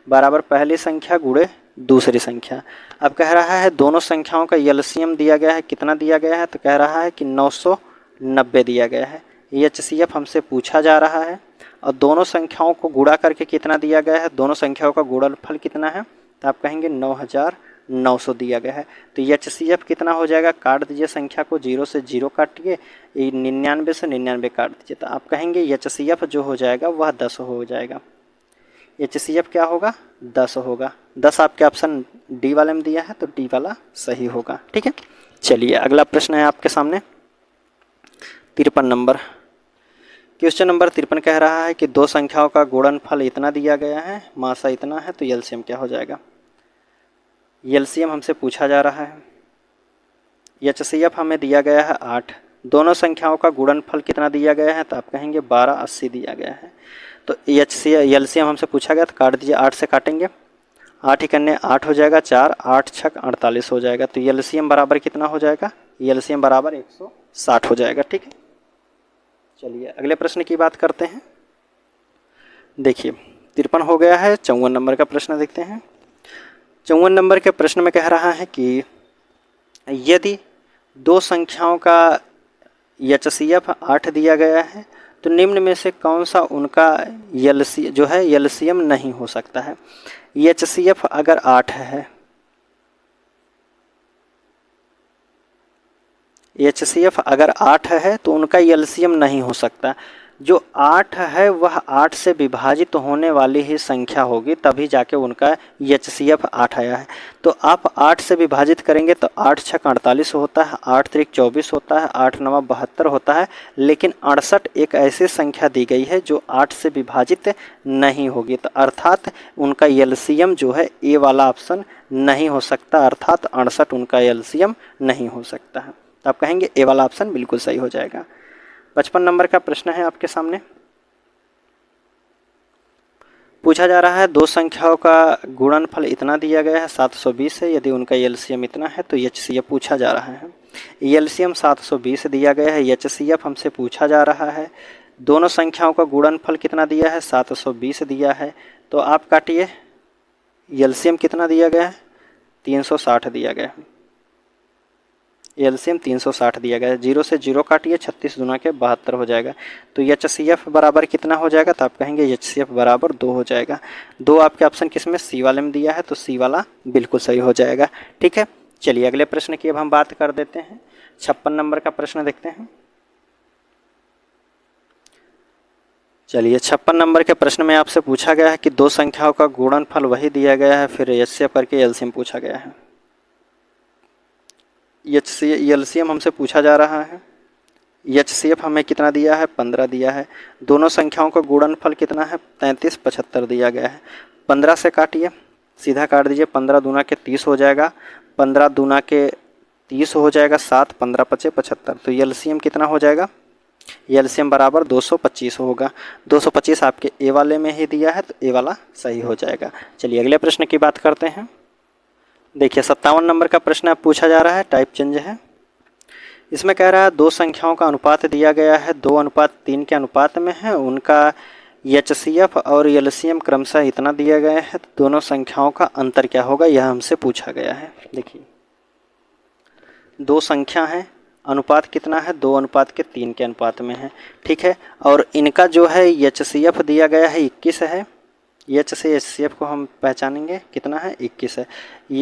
बराबर पहली संख्या गुणे दूसरी संख्या। अब कह रहा है दोनों संख्याओं का LCM दिया गया है, कितना दिया गया है, तो कह रहा है कि 990 दिया गया है। HCF हमसे पूछा जा रहा है और दोनों संख्याओं को गुणा करके कितना दिया गया है, दोनों संख्याओं का गुणनफल कितना है, तो आप कहेंगे 9900 दिया गया है। तो HCF कितना हो जाएगा, काट दीजिए संख्या को, 0 से 0 काटिए, 99 से 99 काट दीजिए, तो आप कहेंगे HCF जो हो जाएगा वह 10 हो जाएगा। HCF क्या होगा 10 होगा। 10 आपके ऑप्शन डी वाले में दिया है, तो डी वाला सही होगा। ठीक है, चलिए अगला प्रश्न है आपके सामने 53 नंबर। क्वेश्चन नंबर 53 कह रहा है कि दो संख्याओं का गुणनफल इतना दिया गया है, मासा इतना है, तो LCM क्या हो जाएगा। LCM हमसे पूछा जा रहा है। HCF हमें दिया गया है 8, दोनों संख्याओं का गुणनफल कितना दिया गया है, तो आप कहेंगे 1280 दिया गया है। तो LCM हमसे पूछा गया, तो काट दीजिए, 8 से काटेंगे, 8 इकन्ने 8 हो जाएगा, 4 8 6 48 हो जाएगा। तो LCM बराबर कितना हो जाएगा, LCM बराबर 160 हो जाएगा। ठीक है, चलिए अगले प्रश्न की बात करते हैं। देखिए 53 हो गया है। 54 नंबर का प्रश्न देखते हैं। 54 नंबर के प्रश्न में कह रहा है कि यदि दो संख्याओं का HCF 8 दिया गया है, तो निम्न में से कौन सा उनका LCM नहीं हो सकता है। HCF अगर 8 है HCF अगर 8 है तो उनका एलसीएम नहीं हो सकता। जो 8 है वह 8 से विभाजित होने वाली ही संख्या होगी, तभी जाके उनका HCF 8 आया है। तो आप 8 से विभाजित करेंगे तो 8 छक 48 होता है, 8 त्रिक 24 होता है, 8 नवा 72 होता है। लेकिन 68 एक ऐसी संख्या दी गई है जो 8 से विभाजित नहीं होगी, तो अर्थात उनका एलसीएम जो है ए वाला ऑप्शन नहीं हो सकता, अर्थात 68 उनका एलसीएम नहीं हो सकता है। तो आप कहेंगे ए वाला ऑप्शन बिल्कुल सही हो जाएगा। 55 नंबर का प्रश्न है आपके सामने। पूछा जा रहा है दो संख्याओं का गुणनफल इतना दिया गया है 720 है, यदि उनका एलसीएम इतना है तो एचसीएफ पूछा जा रहा है। एलसीएम 720 दिया गया है, एचसीएफ हमसे पूछा जा रहा है। दोनों संख्याओं का गुणनफल कितना दिया है 720 दिया है, तो आप काटिए। एलसीएम कितना दिया गया है 360 दिया गया है, एलसीएम 360 दिया गया है। 0 से 0 काटिए, 36 दूना के 72 हो जाएगा। तो एचसीएफ बराबर कितना हो जाएगा, तो आप कहेंगे एचसीएफ बराबर 2 हो जाएगा। 2 आपके ऑप्शन किस में, सी वाले में दिया है, तो सी वाला बिल्कुल सही हो जाएगा। ठीक है, चलिए अगले प्रश्न की अब हम बात कर देते हैं। 56 नंबर का प्रश्न देखते हैं। चलिए 56 नंबर के प्रश्न में आपसे पूछा गया है कि दो संख्याओं का गुणनफल वही दिया गया है, फिर एचसीएफ करके एलसीएम पूछा गया है। एलसीएम हमसे पूछा जा रहा है, एचसीएफ हमें कितना दिया है 15 दिया है। दोनों संख्याओं का गुणनफल कितना है 33 75 दिया गया है। 15 से काटिए, सीधा काट दीजिए, 15 दूना के 30 हो जाएगा, 15 दूना के 30 हो जाएगा 7, 15 पचे 75। तो एलसीएम कितना हो जाएगा, एलसीएम बराबर 225 होगा। 225 आपके ए वाले में ही दिया है, तो ए वाला सही हो जाएगा। चलिए अगले प्रश्न की बात करते हैं। देखिए 57 नंबर का प्रश्न आप पूछा जा रहा है, टाइप चेंज है। इसमें कह रहा है दो संख्याओं का अनुपात दिया गया है, 2:3 के अनुपात में है, उनका एचसीएफ और एलसीएम क्रमशः इतना दिया गया है, तो दोनों संख्याओं का अंतर क्या होगा, यह हमसे पूछा गया है। देखिए दो संख्या है, अनुपात कितना है 2:3 के अनुपात में है, ठीक है। और इनका जो है एचसीएफ दिया गया है 21 है। एच से एचसीएफ को हम पहचानेंगे कितना है 21 है।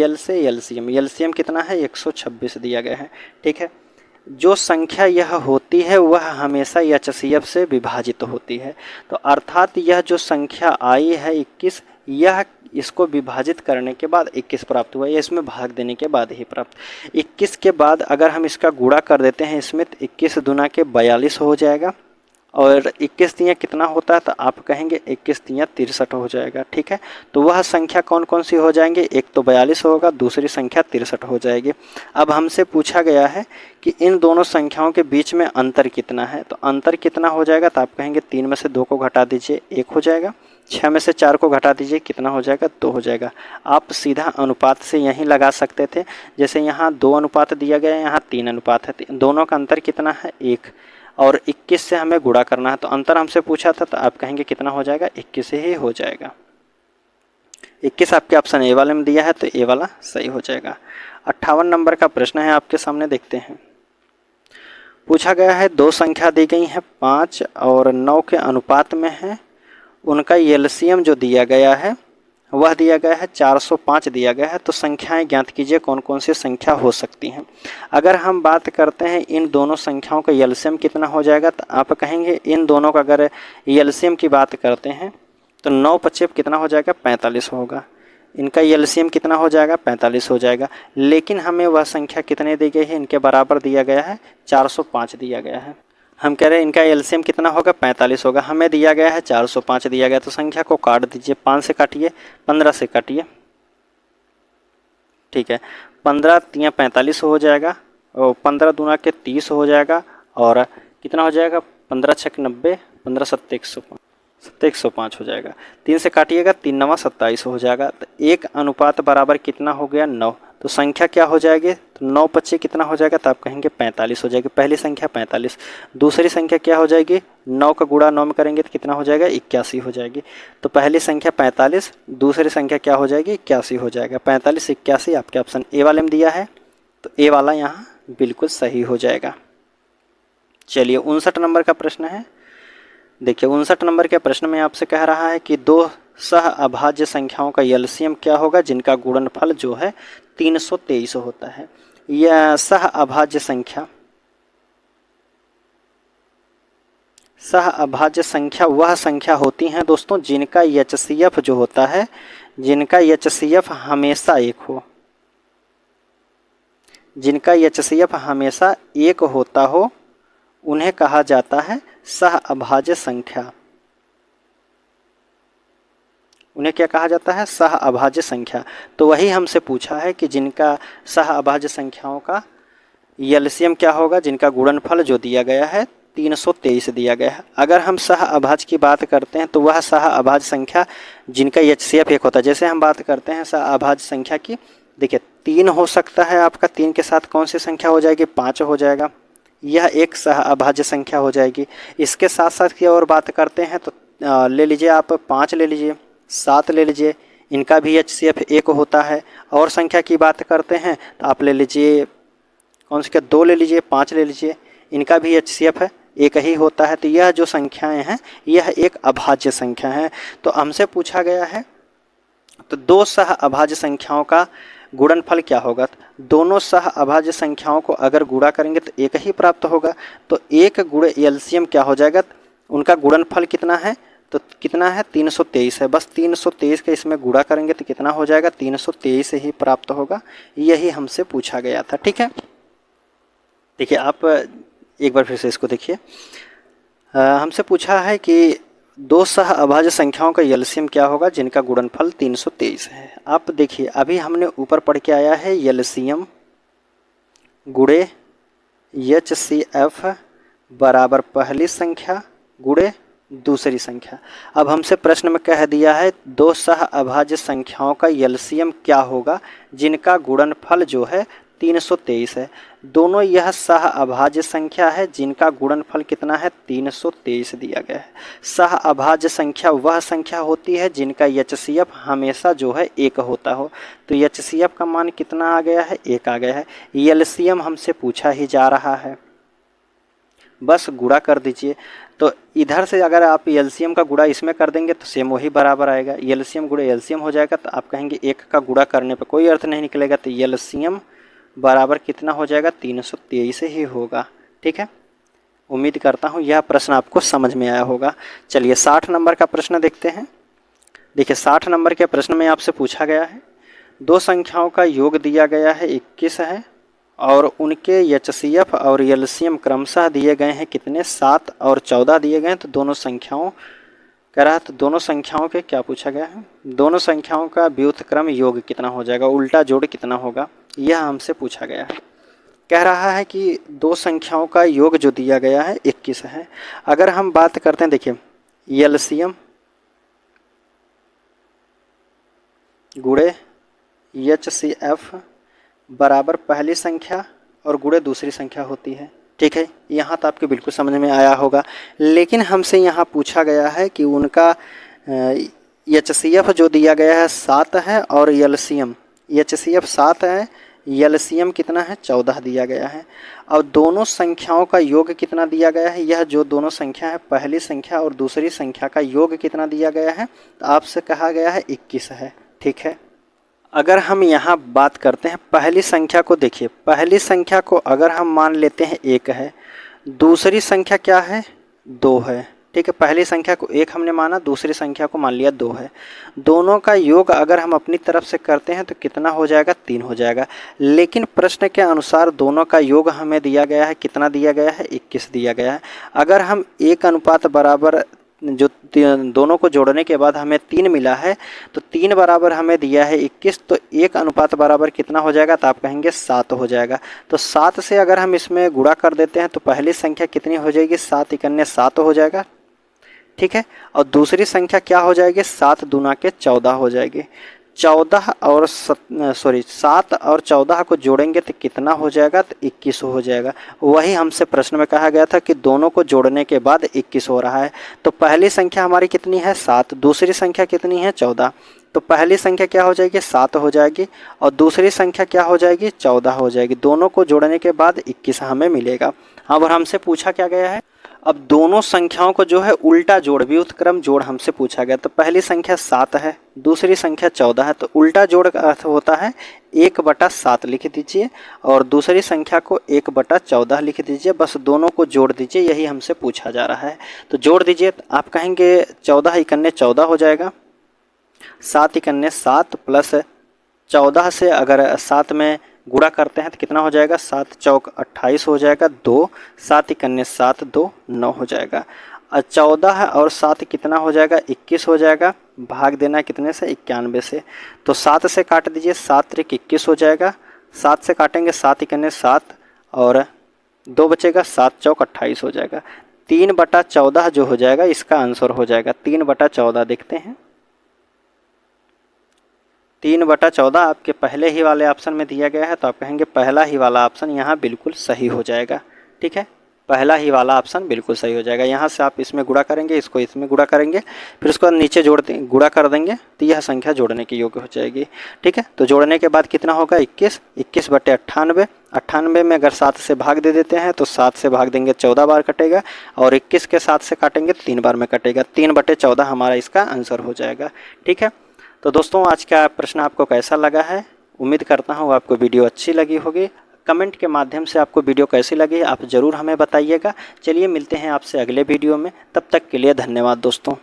एल से एलसीएम कितना है 126 दिया गया है, ठीक है। जो संख्या यह होती है वह हमेशा एचसीएफ से विभाजित होती है, तो अर्थात यह जो संख्या आई है 21, यह इसको विभाजित करने के बाद 21 प्राप्त हुआ, या इसमें भाग देने के बाद ही प्राप्त। 21 के बाद अगर हम इसका गुणा कर देते हैं इसमें, तो 21 दूना के 42 हो जाएगा, और 21 तियाँ कितना होता है, तो आप कहेंगे 21 तियाँ 63 हो जाएगा, ठीक है। तो वह संख्या कौन कौन सी हो जाएंगे, एक तो 42 होगा, दूसरी संख्या 63 हो जाएगी। अब हमसे पूछा गया है कि इन दोनों संख्याओं के बीच में अंतर कितना है, तो अंतर कितना हो जाएगा, तो आप कहेंगे 3 में से 2 को घटा दीजिए 1 हो जाएगा, 6 में से 4 को घटा दीजिए कितना हो जाएगा 2 हो जाएगा। आप सीधा अनुपात से यहीं लगा सकते थे, जैसे यहाँ 2 अनुपात दिया गया है, यहाँ 3 अनुपात है, दोनों का अंतर कितना है 1, और 21 से हमें गुणा करना है, तो अंतर हमसे पूछा था, तो आप कहेंगे कितना हो जाएगा 21 ही हो जाएगा। 21 आपके ऑप्शन ए वाले में दिया है, तो ए वाला सही हो जाएगा। 58 नंबर का प्रश्न है आपके सामने, देखते हैं। पूछा गया है दो संख्या दी गई है 5 और 9 के अनुपात में है, उनका एलसीएम जो दिया गया है वह दिया गया है 405 दिया गया है, तो संख्याएं ज्ञात कीजिए कौन कौन सी संख्या हो सकती हैं। अगर हम बात करते हैं इन दोनों संख्याओं का एलसीएम कितना हो जाएगा, तो आप कहेंगे इन दोनों का अगर एलसीएम की बात करते हैं तो 9 पच्चीस कितना हो जाएगा 45 होगा, इनका एलसीएम कितना हो जाएगा 45 हो जाएगा। लेकिन हमें वह संख्या कितने दी गई है, इनके बराबर दिया गया है 405 दिया गया है। हम कह रहे हैं इनका एलसीएम कितना होगा 45 होगा, हमें दिया गया है 405 दिया गया, तो संख्या को काट दीजिए, 5 से काटिए 15 से काटिए, ठीक है। 15 तियाँ 45 हो जाएगा, और 15 दूना के 30 हो जाएगा, और कितना हो जाएगा 15 छक 90, 15 सत्ते 105 हो जाएगा। 3 से काटिएगा 3 नवा 27 हो जाएगा, तो 1 अनुपात बराबर कितना हो गया 9, तो संख्या क्या हो जाएगी, तो 9 पच्चीस कितना हो जाएगा, तो आप कहेंगे 45 हो जाएगी। पहली संख्या 45, दूसरी संख्या क्या हो जाएगी, 9 का गुणा 9 में करेंगे तो कितना हो जाएगा 81 हो जाएगी। तो पहली संख्या 45, दूसरी संख्या क्या हो जाएगी 81 हो जाएगा। 45 81 आपके ऑप्शन ए वाले में दिया है, तो ए वाला यहाँ बिल्कुल सही हो जाएगा। चलिए 59 नंबर का प्रश्न है। देखिए 59 नंबर के प्रश्न में आपसे कह रहा है कि दो सह अभाज्य संख्याओं का एलसीएम क्या होगा जिनका गुणनफल जो है 323 होता है। यह सह अभाज्य संख्या सह अभाज्य संख्या वह संख्या होती हैं दोस्तों जिनका एचसीएफ जो होता है, जिनका एचसीएफ हमेशा एक हो, जिनका एचसीएफ हमेशा एक होता हो उन्हें कहा जाता है सह अभाज्य संख्या। उन्हें क्या कहा जाता है? सह अभाज्य संख्या। तो वही हमसे पूछा है कि जिनका सह अभाज्य संख्याओं का एलसीएम क्या होगा, जिनका गुणनफल जो दिया गया है 323 दिया गया है। अगर हम सह अभाज्य की बात करते हैं तो वह सह अभाज्य संख्या जिनका एचसीएफ एक होता है। जैसे हम बात करते हैं सह अभाज्य संख्या की, देखिए 3 हो सकता है आपका, 3 के साथ कौन सी संख्या हो जाएगी? 5 हो जाएगा, यह एक सह अभाज्य संख्या हो जाएगी। इसके साथ साथ की और बात करते हैं तो ले लीजिए आप 5 ले लीजिए, 7 ले लीजिए, इनका भी एचसीएफ एक होता है। और संख्या की बात करते हैं तो आप ले लीजिए कौन सी, 2 ले लीजिए, 5 ले लीजिए, इनका भी एचसीएफ है एक ही होता है। तो यह जो संख्याएं हैं यह एक अभाज्य संख्या है। तो हमसे पूछा गया है तो दो सह अभाज्य संख्याओं का गुणनफल क्या होगा? दोनों सह अभाज्य संख्याओं को अगर गुणा करेंगे तो एक ही प्राप्त होगा। तो एक गुणे एलसीएम क्या हो जाएगा? उनका गुणनफल कितना है? तो कितना है? 323 है। बस 323 का इसमें गुणा करेंगे तो कितना हो जाएगा? 323 ही प्राप्त होगा। यही हमसे पूछा गया था। ठीक है, देखिए आप एक बार फिर से इसको देखिए। हमसे पूछा है कि दो सह अभाज्य संख्याओं का एलसीएम क्या होगा जिनका गुणनफल 323 है। आप देखिए अभी हमने ऊपर पढ़ के आया है एलसीएम गुणे एचसीएफ बराबर पहली संख्या गुणे दूसरी संख्या। अब हमसे प्रश्न में कह दिया है दो सह अभाज्य संख्याओं का एलसीएम क्या होगा जिनका गुणनफल जो है 323 है। दोनों यह सह अभाज्य संख्या है जिनका गुणनफल कितना है? 323 दिया गया है। सह अभाज्य संख्या वह संख्या होती है जिनका एचसीएफ हमेशा जो है एक होता हो। तो एचसीएफ का मान कितना आ गया है? 1 आ गया है। एलसीएम हमसे पूछा ही जा रहा है, बस गुणा कर दीजिए। तो इधर से अगर आप एलसीएम का गुणा इसमें कर देंगे तो सेम वही बराबर आएगा। एलसीएम गुणे एलसीएम हो जाएगा। तो आप कहेंगे 1 का गुणा करने पर कोई अर्थ नहीं निकलेगा। तो एलसीएम बराबर कितना हो जाएगा? 323 ही होगा। ठीक है, उम्मीद करता हूँ यह प्रश्न आपको समझ में आया होगा। चलिए 60 नंबर का प्रश्न देखते हैं। देखिए 60 नंबर के प्रश्न में आपसे पूछा गया है दो संख्याओं का योग दिया गया है 21 है और उनके एचसीएफ और एलसीएम क्रमशः दिए गए हैं कितने? 7 और 14 दिए गए हैं। तो दोनों संख्याओं कह रहा है तो दोनों संख्याओं के क्या पूछा गया है? दोनों संख्याओं का व्युत्क्रम योग कितना हो जाएगा, उल्टा जोड़ कितना होगा, यह हमसे पूछा गया है। कह रहा है कि दो संख्याओं का योग जो दिया गया है 21 है। अगर हम बात करते हैं, देखिए एलसीएम गुणे एचसीएफ बराबर पहली संख्या और गुणे दूसरी संख्या होती है। ठीक है, यहाँ तो आपके बिल्कुल समझ में आया होगा। लेकिन हमसे यहाँ पूछा गया है कि उनका एचसीएफ जो दिया गया है 7 है और एलसीएम एचसीएफ 7 है, एलसीएम कितना है? 14 दिया गया है। और दोनों संख्याओं का योग कितना दिया गया है? यह जो दोनों संख्या है पहली संख्या और दूसरी संख्या का योग कितना दिया गया है? तो आपसे कहा गया है 21 है। ठीक है, अगर हम यहाँ बात करते हैं पहली संख्या को, देखिए पहली संख्या को अगर हम मान लेते हैं 1 है, दूसरी संख्या क्या है? 2 है। ठीक है, पहली संख्या को 1 हमने माना, दूसरी संख्या को मान लिया 2 है। दोनों का योग अगर हम अपनी तरफ से करते हैं तो कितना हो जाएगा? 3 हो जाएगा। लेकिन प्रश्न के अनुसार दोनों का योग हमें दिया गया है, कितना दिया गया है? 21 दिया गया है। अगर हम 1 अनुपात बराबर जो दोनों को जोड़ने के बाद हमें 3 मिला है, तो 3 बराबर हमें दिया है 21, तो 1 अनुपात बराबर कितना हो जाएगा? तो आप कहेंगे 7 हो जाएगा। तो 7 से अगर हम इसमें गुणा कर देते हैं तो पहली संख्या कितनी हो जाएगी? 7 × 7 हो जाएगा। ठीक है, और दूसरी संख्या क्या हो जाएगी? 7 दूना के 14 हो जाएगी। 7 और 14 को जोड़ेंगे तो कितना हो जाएगा? तो 21 हो जाएगा। वही हमसे प्रश्न में कहा गया था कि दोनों को जोड़ने के बाद 21 हो रहा है। तो पहली संख्या हमारी कितनी है? 7, दूसरी संख्या कितनी है? 14। तो पहली संख्या क्या हो जाएगी? 7 हो जाएगी और दूसरी संख्या क्या हो जाएगी? 14 हो जाएगी। दोनों को जोड़ने के बाद 21 हमें मिलेगा। अब हमसे पूछा क्या गया है? अब दोनों संख्याओं को जो है उल्टा जोड़, व्युत्क्रम जोड़ हमसे पूछा गया। तो पहली संख्या 7 है, दूसरी संख्या 14 है, तो उल्टा जोड़ का अर्थ होता है 1/7 लिख दीजिए और दूसरी संख्या को 1/14 लिख दीजिए। बस दोनों को जोड़ दीजिए, यही हमसे पूछा जा रहा है। तो जोड़ दीजिए, तो आप कहेंगे 14 × 14 हो जाएगा, 7 × 7 प्लस 14 से अगर 7 में गुणा करते हैं तो कितना हो जाएगा, 7 चौक 28 हो जाएगा, 2 7 × 7 2 9 हो जाएगा। 14 और 7 कितना हो जाएगा, 21 हो जाएगा। भाग देना कितने से, 91 से। तो 7 से काट दीजिए, 7 × 21 हो जाएगा। 7 से काटेंगे 7 × 7 और 2 बचेगा, 7 चौक 28 हो जाएगा। 3/14 जो हो जाएगा इसका आंसर हो जाएगा 3/14। देखते हैं 3/14 आपके पहले ही वाले ऑप्शन में दिया गया है, तो आप कहेंगे पहला ही वाला ऑप्शन यहाँ बिल्कुल सही हो जाएगा। ठीक है, पहला ही वाला ऑप्शन बिल्कुल सही हो जाएगा। यहाँ से आप इसमें गुणा करेंगे, इसको इसमें गुणा करेंगे, फिर उसको नीचे जोड़ देंगे, गुणा कर देंगे, तो यह संख्या जोड़ने के योग्य हो जाएगी। ठीक है, तो जोड़ने के बाद कितना होगा, 21, 21/98। 98 में अगर 7 से भाग दे देते हैं तो 7 से भाग देंगे 14 बार कटेगा और 21 के 7 से काटेंगे 3 बार में कटेगा। 3/14 हमारा इसका आंसर हो जाएगा। ठीक है, तो दोस्तों आज का प्रश्न आपको कैसा लगा है, उम्मीद करता हूँ आपको वीडियो अच्छी लगी होगी। कमेंट के माध्यम से आपको वीडियो कैसी लगी आप ज़रूर हमें बताइएगा। चलिए मिलते हैं आपसे अगले वीडियो में, तब तक के लिए धन्यवाद दोस्तों।